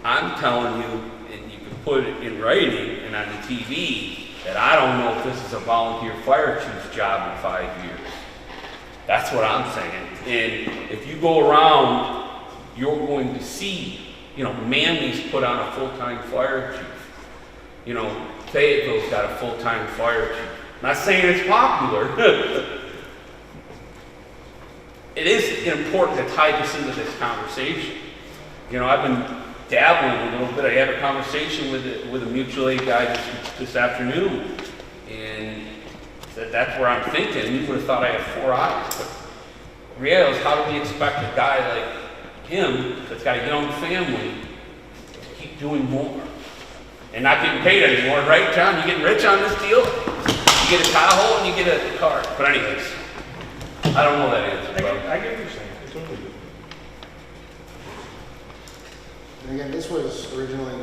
I'm telling you, and you can put it in writing and on the TV, that I don't know if this is a volunteer fire chief's job in 5 years. That's what I'm saying. And if you go around, you're going to see, you know, Manly's put on a full-time fire chief. You know, Fayetteville's got a full-time fire chief. Not saying it's popular. It is important to tie this into this conversation. You know, I've been dabbling a little bit. I had a conversation with a mutual aid guy this afternoon, and said that's where I'm thinking. You would have thought I had 4 eyes, but the reality is, how do we expect a guy like him that's got a young family to keep doing more and not getting paid anymore, right, John? You getting rich on this deal? You get a Tahoe and you get a car. But anyways, I don't know that answer, bro. I get what you're saying. I totally do. And again, this was originally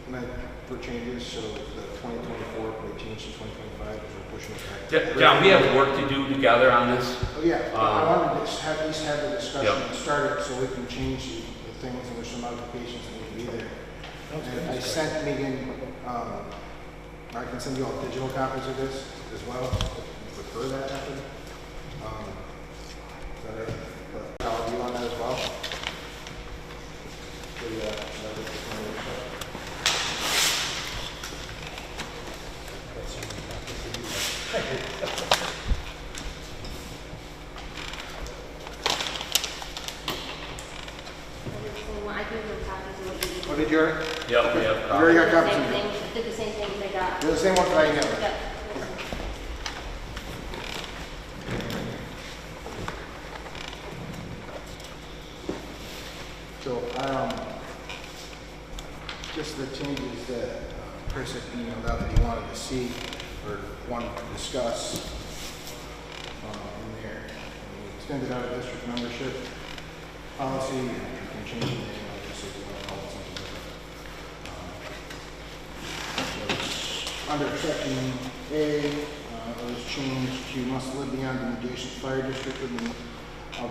meant for changes, so the 2024, we changed to 2025, because we're pushing it back. John, we have work to do together on this. Oh, yeah, I wanted to at least have the discussion Yep. and start it so we can change the things, and there's some modifications that need to be there. And I sent Megan, I can send you all digital copies of this as well, if you prefer that method. But I'll view on that as well. I gave them copies of what you did. Oh, did you already? Yep, You already got copies Same of it? thing, did the same thing they got. They're the same ones that I emailed. Yep. So, just the changes that Chris had emailed out that he wanted to see or wanted to discuss in there. We extended out of district membership policy, you can change the name, obviously, if you want to call it something different. So, under section A, it was changed to must live beyond the adjacent fire district of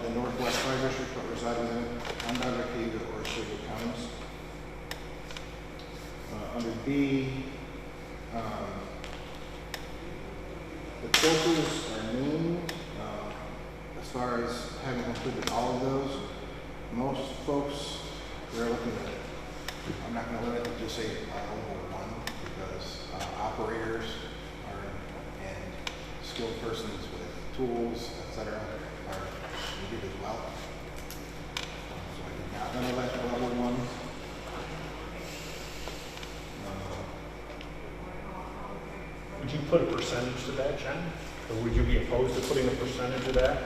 the Northwest Fire District, but reside within undesignated or civil counties. Under B, the filters are named. As far as having completed all of those, most folks, they're looking at, I'm not going to limit it to just say all or one, because operators and skilled persons with tools, etc., are needed as well. So I did not want to let the level one. Would you put a percentage to that, Jen? Or would you be opposed to putting a percentage of that?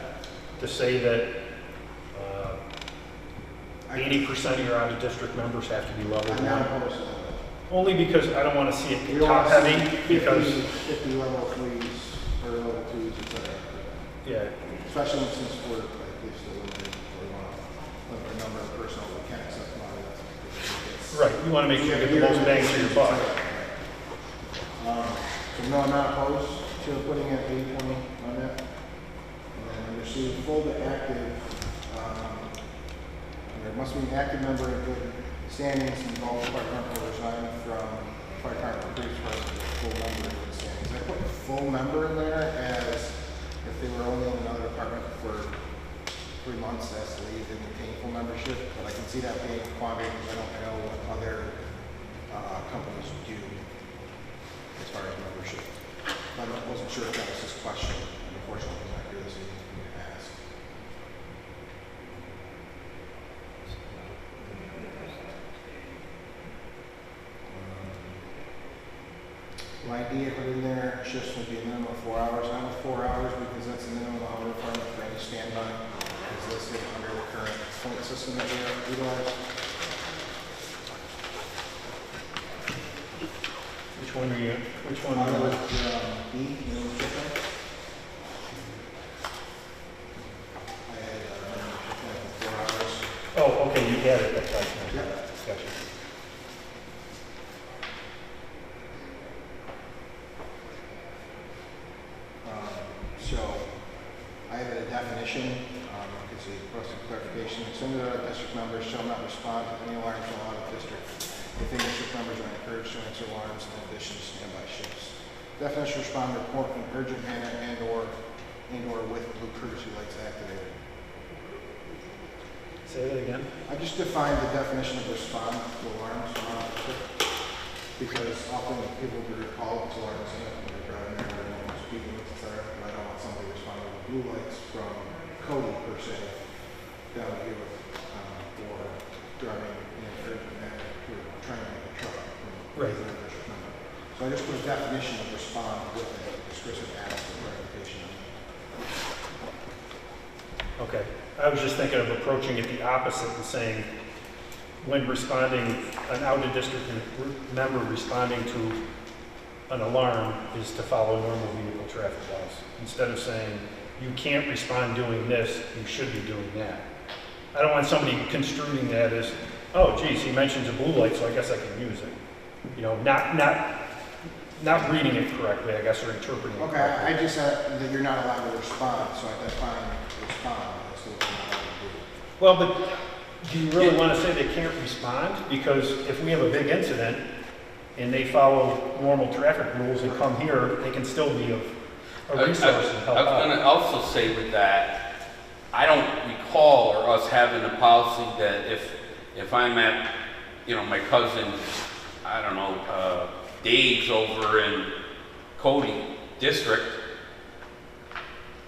To say that 80% of your out-of-district members have to be level I'm not one? opposed to that. Only because I don't want to see We it don't top want to heavy, see because, 50 level 3s or level 2s, etc. yeah, Especially since we're like this limited, or we want to limit the number of personnel we can accept from our right, you want to make sure you get the most bang for your buck. So no, I'm not opposed to putting in 80/20 on that. And then under C, full to active, there must be an active member in good standings and all fire department will resign from fire department previous president, full member in good standings. I put full member in there as if they were only in another department for 3 months, that's to leave in paying full membership. But I can see that being a quandary because I don't know what other companies do as far as membership. But I wasn't sure if that was his question, and unfortunately, I'm not here this evening for me to ask. My idea put in there, shifts would be a minimum of 4 hours, not with 4 hours, because that's the minimum hour requirement for any standby. It's listed under the current point system that we utilize. Which one are you, which one I are would, you? B, minimum shift length. I had, minimum shift length of 4 hours. Oh, okay, you had it, that's right. Yep. Gotcha. So, I have a definition, it's a request of clarification. Some of the district members shall not respond to any alarms while out of district. If any district members are encouraged to answer alarms in addition to standby shifts. Definition respond to report in an urgent manner and/or with blue courtesy lights activated. Say that again? I just defined the definition of respond to alarms while out of district. Because often people will recall it's alarms in it when they're driving there, or no one's speeding, etc. But I don't want somebody responding with blue lights from Cody per se down here or driving in an urgent manner to trying to make a truck. Right. So I just put a definition of respond with it, as Chris had asked for clarification. Okay. I was just thinking of approaching it the opposite and saying, when responding, an out-of-district member responding to an alarm is to follow normal vehicle traffic laws. Instead of saying, you can't respond doing this, you should be doing that. I don't want somebody construing that as, oh, geez, he mentions a blue light, so I guess I can use it. You know, not reading it correctly, I guess, or interpreting it Okay, correctly. I just said that you're not allowed to respond, so I define respond as to what you're not allowed to do. Well, but do you really want to say they can't respond? Because if we have a big incident and they follow normal traffic rules and come here, they can still be a resource and help I was out. going to also say with that, I don't recall or us having a policy that if I'm at, you know, my cousin, I don't know, Dave's over in Cody District,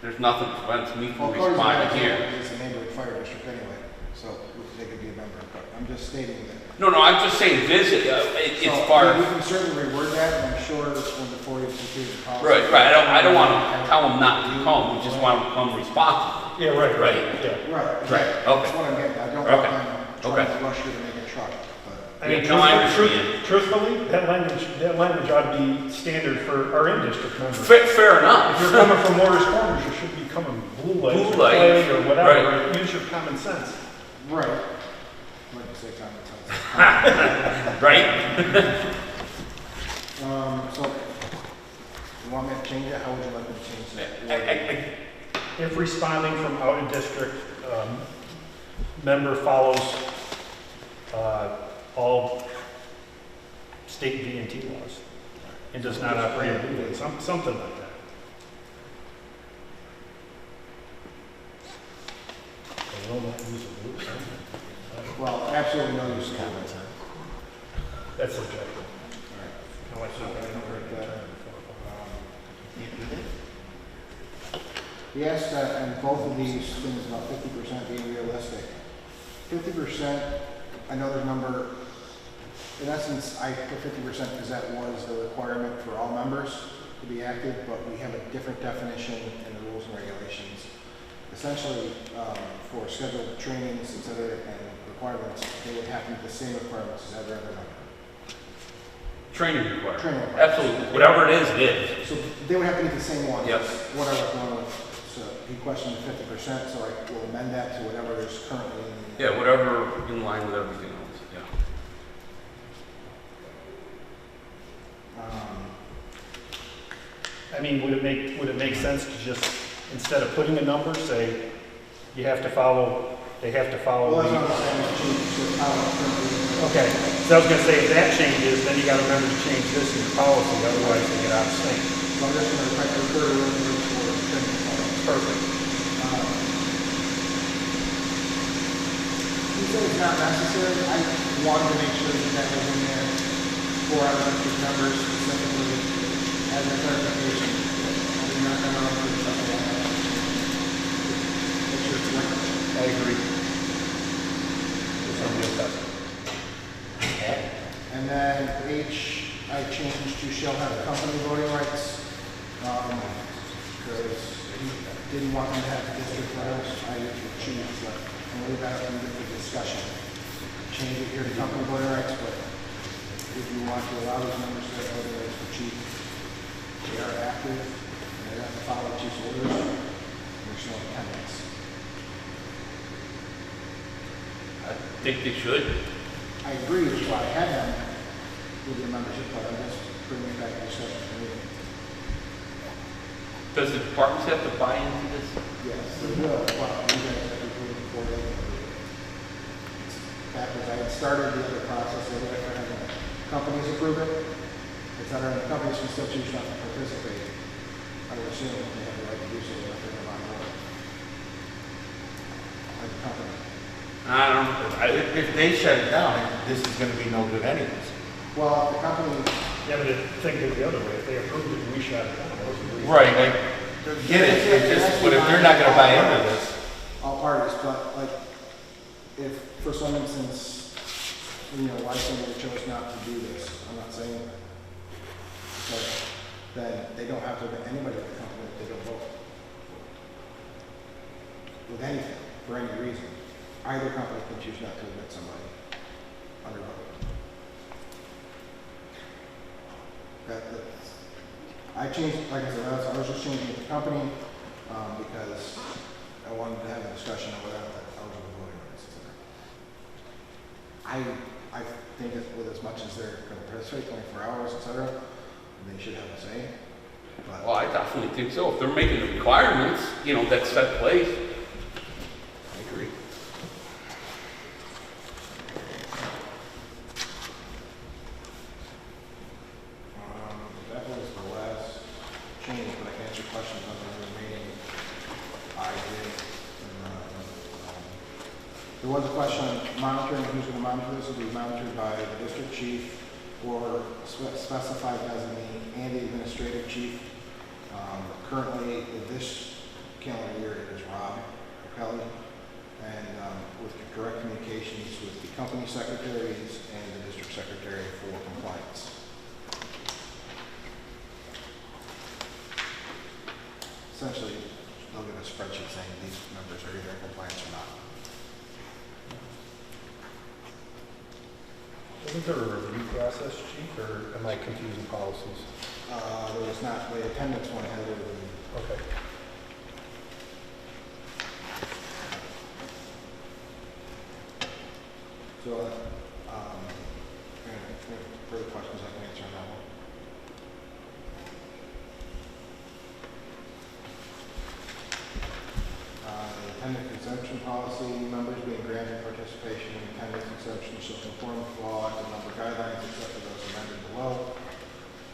there's nothing that prevents me from responding here. It's a neighborhood fire district anyway, so they could be a member, but I'm just stating that. No, I'm just saying visit, it's So, far. we can certainly reword that, and I'm sure when before you complete the policy. Right, I don't want to tell them not to come, we just want them to come respond. Yeah, right. Yeah. Right, Right, that's okay. what I'm getting at. I don't Okay, want them trying okay. to rush you to make a truck, but. I mean, Yeah, no, I understand. truthfully, that language ought to be standard for our in-district members. Fair If enough. you're coming from Morris Corners, you should be coming blue lights Blue or lights, flag or whatever. right. Use your common sense. Right. Like to say common sense. Right? So, you want me to change it? How would you like me to change that? If responding from out of district, member follows all state V&T laws and does not operate a blue light, something like that. They will not use a blue sign. Well, absolutely no use of common sense. That's subjective. All right. We asked in both of these things about 50% being realistic. 50%, I know there's a number, in essence, I put 50% because that was the requirement for all members to be active, but we have a different definition in the rules and regulations. Essentially, for scheduled trainings, et cetera, and requirements, they would have to meet the same requirements as every other member. Training required. Training requirements. Absolutely. Whatever it is, it is. So they would have to meet the same ones. Yep. What I was going with, so he questioned the 50%, so I will amend that to whatever is currently in the. Yeah, whatever in line with everything else, yeah. I mean, would it make sense to just, instead of putting a number, say, you have to follow, they have to follow Well, that's the... what I'm saying, change to how it's currently. Okay, so I was gonna say, if that changes, then you gotta remember to change this in your policy, otherwise they get out of sync. So I'm just going to refer to it for training requirements. Perfect. He said it's not necessary. I wanted to make sure that that was in there for our elected members specifically as a clarification. I'm not going to run through stuff like that. Make sure it's right. I agree. Somebody else has it. And then H, I changed to shall have company voting rights, because he didn't want them to have district letters. I choose, but I'll leave that up to the discussion. Change it here to company voting rights, but if you want to allow these members to have voting rights for chief, they are active, and they have to follow chief's orders, and there's no attendance. I think they should. I agree, which is why I had them with the membership, but I'm just bringing it back to discussion for me. Does the departments have to buy into this? Yes, they will. Well, you guys have to approve it before they can approve it. Back as I had started the other process, they were having companies approve it, etc. And the companies can still choose not to participate. I would assume they have the right to do so if they're on board. Like the company. I don't know. If they shut it down, this is gonna be no good anyways. Well, the company, Yeah, but think of it the other way, if they approved it and we shut it down, those are the reasons. Right, I get it, but if they're not gonna buy into this, all parties, but like, if for some instance, you know, why somebody chose not to do this, I'm not saying that. But then they don't have to admit anybody at the company if they don't vote. With anything, for any reason. Either company can choose not to admit somebody under vote. I changed, like I said, I was just changing the company, because I wanted to have a discussion of whether that eligible voting rights. I think that with as much as they're going to participate, 24 hours, etc., they should have a say. But Well, I definitely think so. If they're making the requirements, you know, that's set place. I agree. that was the last change, but I can answer questions on the remaining. I did. There was a question on monitoring. Who's going to monitor this? It will be monitored by the district chief or specified designee and the administrative chief. Currently, this calendar year, it is Rob Kelly, and with correct communications with the company secretaries and the district secretary for compliance. Essentially, they'll get a spreadsheet saying these members are either in compliance or not. Wasn't there a review process, chief, or am I confusing policies? There was not, the attendance one had it. Okay. So, further questions I can answer on that one. The attendance exemption policy, members being granted participation in attendance exemption shall conform to all active member guidelines except for those amended below.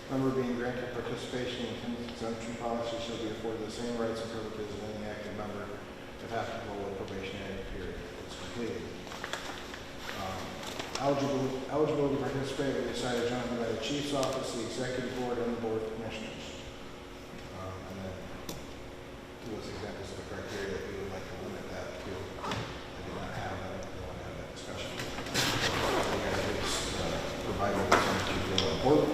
Member being granted participation in attendance exemption policy shall be afforded the same rights and privileges of any active member if applicable with probationary period is completed. Eligible to participate will be decided jointly by the chief's office, the executive board, and the board of commissioners. And then two was examples of the criteria that we would like to limit that to. I did not have that. I want to have that discussion. You guys just provide what was on the report.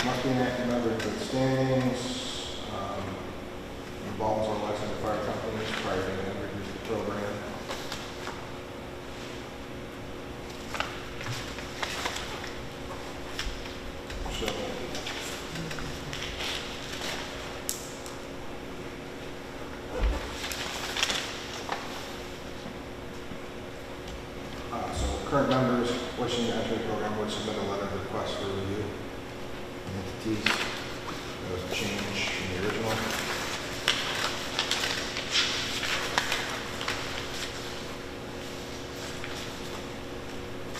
Must be an active member of good standings. Involves or less under fire companies prior to introducing the program. So, current members wishing to enter the program would submit a letter of request for review. Entities, there was a change from the original.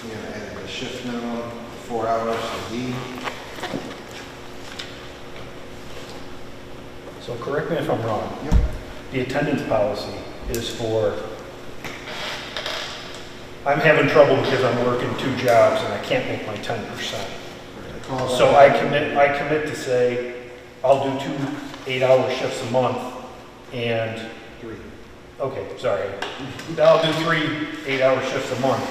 We're going to add the shift minimum 4 hours to D. So correct me if I'm wrong. Yep. The attendance policy is for, I'm having trouble because I'm working 2 jobs and I can't make my 10%. So I commit to say, I'll do 2 8-hour shifts a month and, 3. okay, sorry. I'll do 3 8-hour shifts a month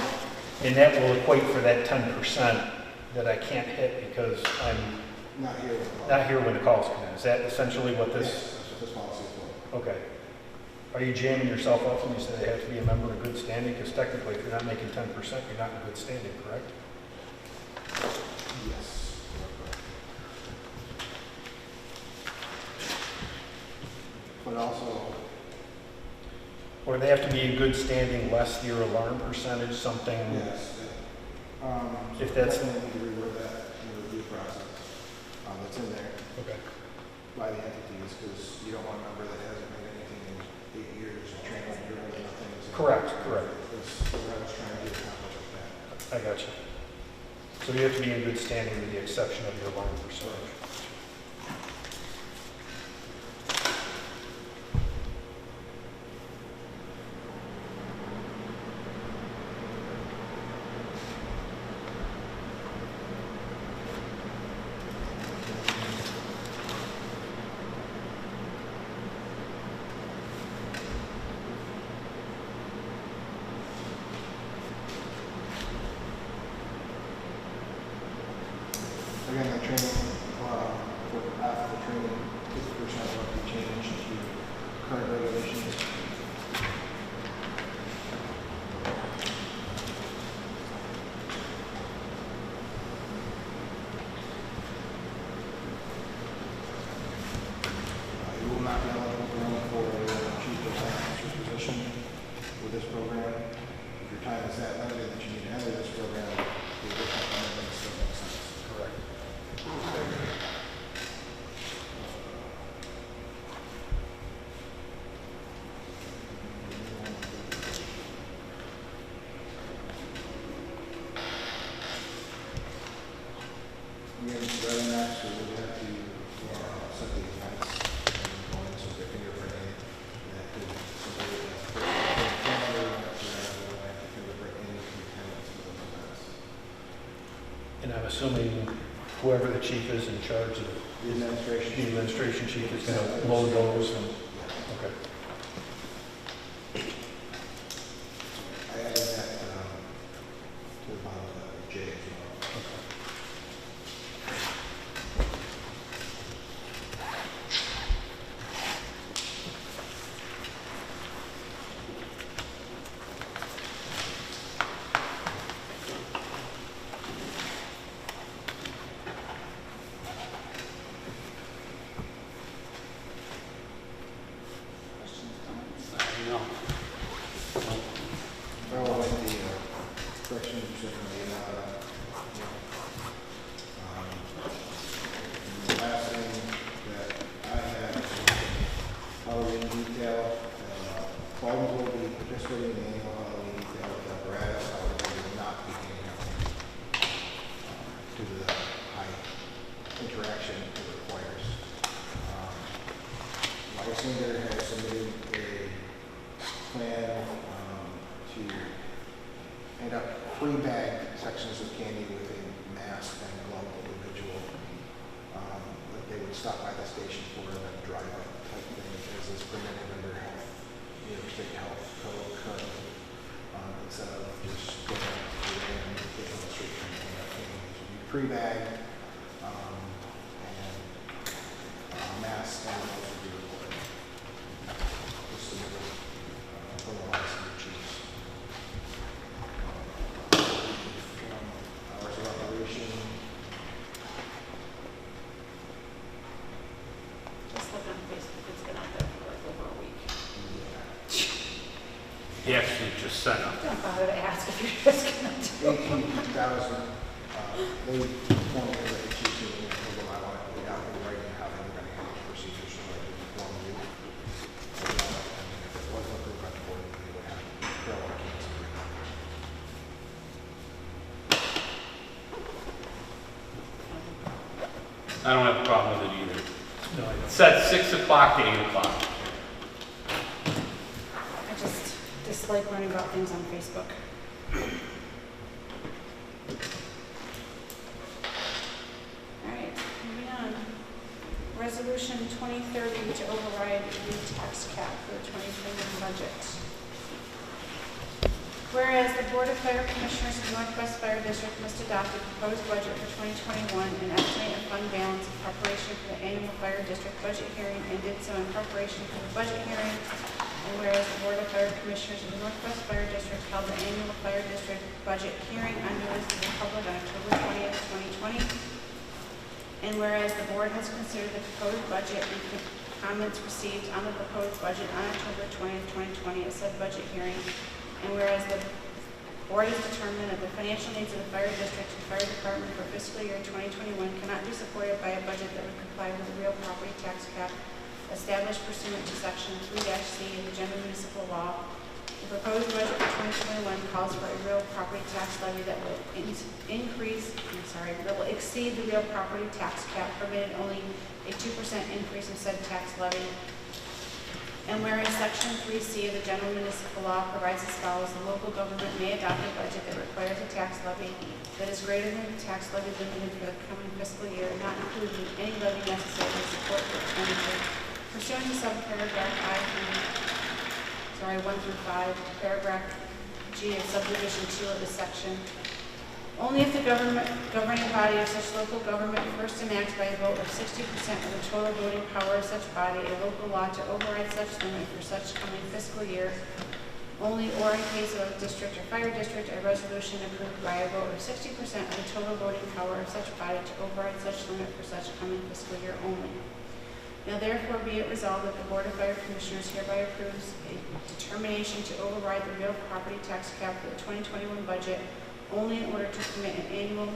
And that will equate for that 10% that I can't hit because I'm Not here. not here when the calls come in. Is that essentially what Yes, this? that's what this policy is for. Okay. Are you jamming yourself up when you say they have to be a member in good standing? Because technically, if you're not making 10%, you're not in good standing, correct? Yes. But also, Or they have to be in good standing less your alarm percentage, something? yes, If that's- definitely need to reword that in the review process. That's in there Okay. by the entities, because you don't want a member that hasn't made anything in 8 years and training you really nothing. Correct, correct. That's what I was trying to do, accomplish with that. I got you. So you have to be in good standing with the exception of your alarm percentage. Again, the training, for after the training, 50% will be changed to current regulations. You will not be eligible to run for a chief of officer's position with this program. If your time is that limited that you need to enter this program, the additional commitment still makes sense. Correct. Again, rather than that, so we would have to set the events and go into some fingerprinting. That could simply fingerprint any attendance for those events. And I'm assuming whoever the chief is in charge of The administration. the administration chief is going to load those and, Yeah. okay. I added that to the bottom of J as well. No. Well, like the correction you said from the last thing that I had is Halloween detail. Clubs will be participating in the annual Halloween detail with apparatus, however, they will not be handling due to the high interaction it requires. Lysander has submitted a plan to hand out pre-bagged sections of candy with a mask and glove individual that they would stop by the station for and then drive up type thing, as is permitted under health, New York State Health Code currently, instead of just going up to the end and getting on the street and handing out candy. It would be pre-bagged and masks and gloves would be required. Just submitted for the license chiefs. Hours of operation, Just look on Facebook, it's been out there for like over a week. He actually just sent up. Don't bother to ask if you're just gonna do it. 18,000, they informed me that the chiefs meeting, and told them I wanted to put out in writing how they were going to handle the procedure, so I could inform you. And if it wasn't approved by the board, they would have to parallel cancel it. I don't have a problem with it either. No, I It don't. said 6 o'clock to 8 o'clock. I just dislike learning about things on Facebook. All right, moving on. Resolution 2030 to override the tax cap for the 2021 budget. Whereas the Board of Fire Commissioners of Northwest Fire District must adopt a proposed budget for 2021 and estimate a fund balance in preparation for the annual Fire District budget hearing and did so in preparation for the budget hearing. And whereas the Board of Fire Commissioners of the Northwest Fire District held the annual Fire District budget hearing on notice to the public on October 20th, 2020. And whereas the Board has considered the proposed budget and comments received on the proposed budget on October 20th, 2020 at said budget hearing. And whereas the Board has determined that the financial needs of the Fire District and Fire Department for fiscal year 2021 cannot be supported by a budget that would comply with the real property tax cap established pursuant to Section 3-C of the General Municipal Law. The proposed budget for 2021 calls for a real property tax levy that will that will exceed the real property tax cap, permitted only a 2% increase in said tax levy. And whereas Section 3C of the General Municipal Law provides as follows: the local government may adopt a budget that requires a tax levy that is greater than the tax levy limited for the coming fiscal year, not including any levy necessary to support the expenditure pursuant to subparagraph 1 through 5, paragraph G of subdivision 2 of the section. Only if the governing body of such local government first enacts by a vote of 60% of the total voting power of such body a local law to override such limit for such coming fiscal year, only or in case of a district or fire district, a resolution approved by a vote of 60% of the total voting power of such body to override such limit for such coming fiscal year only. Now therefore be it resolved that the Board of Fire Commissioners hereby approves a determination to override the real property tax cap for the 2021 budget only in order to permit an annual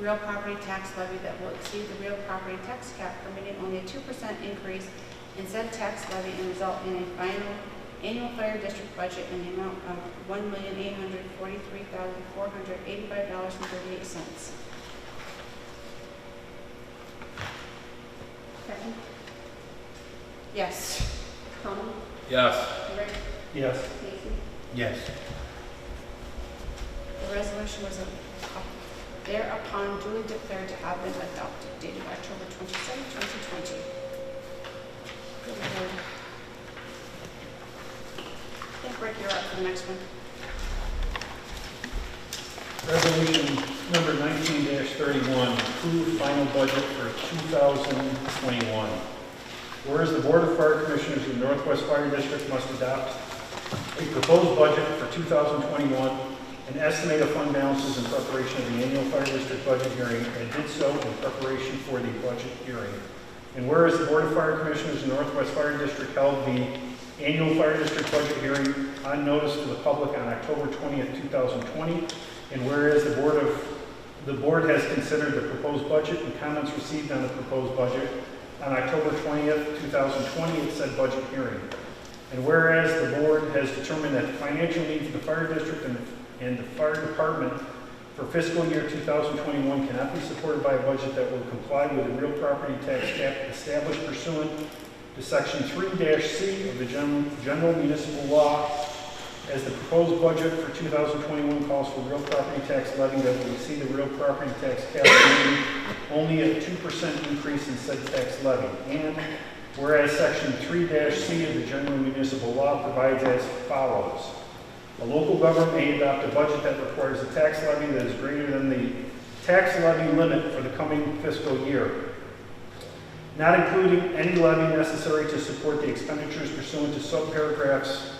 real property tax levy that will exceed the real property tax cap, permitting only a 2% increase in said tax levy and result in a final annual fire district budget in the amount of $1,843,485.38. Second. Yes. Tony, Yes. Rick, Yes. Stacy. Yes. The resolution was thereupon duly declared to have been adopted, dated October 27, 2020. Good Lord. I think, Rick, you're up for the next one. Resolution number 19-31, approved final budget for 2021. Whereas the Board of Fire Commissioners of the Northwest Fire District must adopt a proposed budget for 2021 and estimate of fund balances in preparation of the annual Fire District budget hearing, and did so in preparation for the budget hearing. And whereas the Board of Fire Commissioners of the Northwest Fire District held the annual Fire District budget hearing on notice to the public on October 20th, 2020, and whereas the board has considered the proposed budget and comments received on the proposed budget on October 20th, 2020 at said budget hearing. And whereas the board has determined that the financial needs of the fire district and the fire department for fiscal year 2021 cannot be supported by a budget that will comply with the real property tax cap established pursuant to Section 3-C of the General Municipal Law, as the proposed budget for 2021 calls for real property tax levy that will exceed the real property tax cap, only a 2% increase in said tax levy. And whereas Section 3-C of the General Municipal Law provides as follows: a local government may adopt a budget that requires a tax levy that is greater than the tax levy limit for the coming fiscal year, not including any levy necessary to support the expenditures pursuant to subparagraphs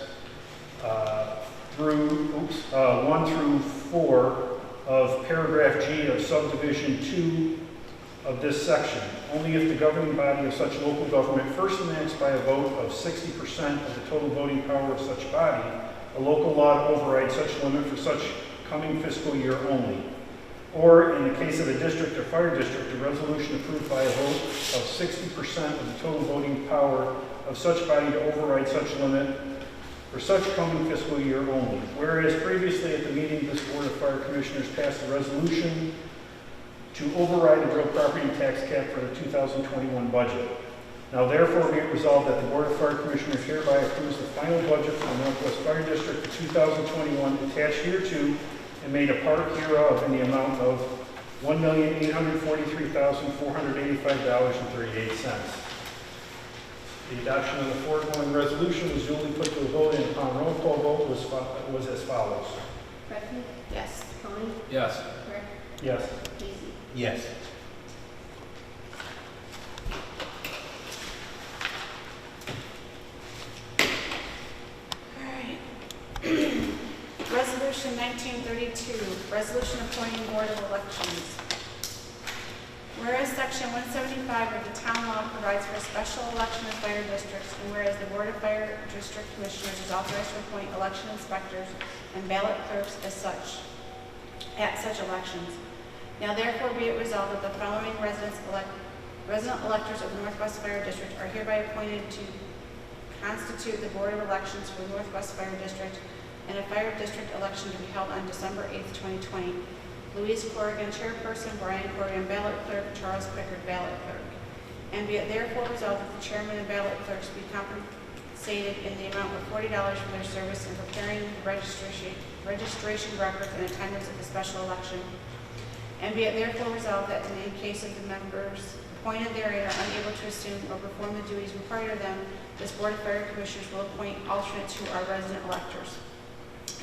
1 through 4 of paragraph G of subdivision 2 of this section, only if the governing body of such local government first enacts by a vote of 60% of the total voting power of such body a local law to override such limit for such coming fiscal year only. Or, in the case of a district or fire district, a resolution approved by a vote of 60% of the total voting power of such body to override such limit for such coming fiscal year only. Whereas previously at the meeting, this Board of Fire Commissioners passed a resolution to override the real property tax cap for the 2021 budget. Now therefore be it resolved that the Board of Fire Commissioners hereby approves the final budget for the Northwest Fire District for 2021 attached hereto and made a part hereof in the amount of $1,843,485.38. The adoption of the foregoing resolution was duly put to a vote and upon roll call vote was as follows. Becky, Yes. Tony, Yes. Rick, Yes. Casey. Yes. All right. Resolution 1932, resolution appointing board of elections. Whereas section 175 of the town law provides for a special election of fire districts, and whereas the board of fire district commissioners is authorized to appoint election inspectors and ballot clerks as such, at such elections. Now therefore be it resolved that the following resident electors of the Northwest Fire District are hereby appointed to constitute the board of elections for the Northwest Fire District, and a fire district election to be held on December 8th, 2020. Louise Corrigan, chairperson; Brian Corrigan, ballot clerk; Charles Pickard, ballot clerk. And be it therefore resolved that the chairman and ballot clerks be compensated in the amount of $40 for their service in preparing the registration records and attendance at the special election. And be it therefore resolved that in any case of the members appointed therein are unable to assume or perform the duties required of them, this Board of Fire Commissioners will appoint alternates who are resident electors.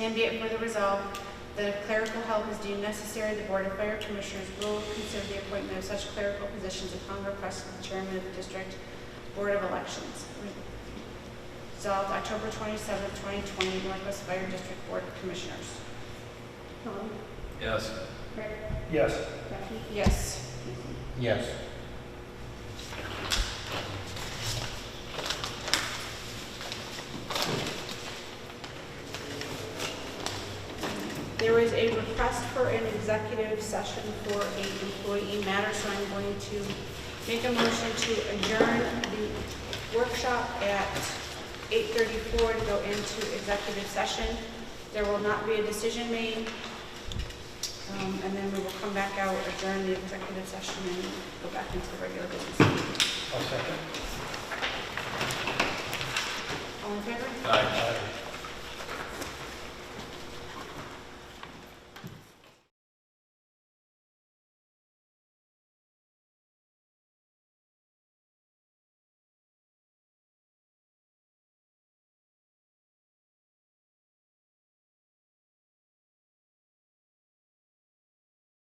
And be it further resolved that if clerical help is deemed necessary, the Board of Fire Commissioners will consider the appointment of such clerical positions upon request of the chairman of the District Board of Elections. Resolved October 27th, 2020, Northwest Fire District Board of Commissioners. Tony, Yes. Rick, Yes. Becky, Yes. Casey. Yes. There is a request for an executive session for an employee matter, so I'm going to make a motion to adjourn the workshop at 8:34 to go into executive session. There will not be a decision made, and then we will come back out, adjourn the executive session, and go back into the regular business. I'll second. All in favor? Aye.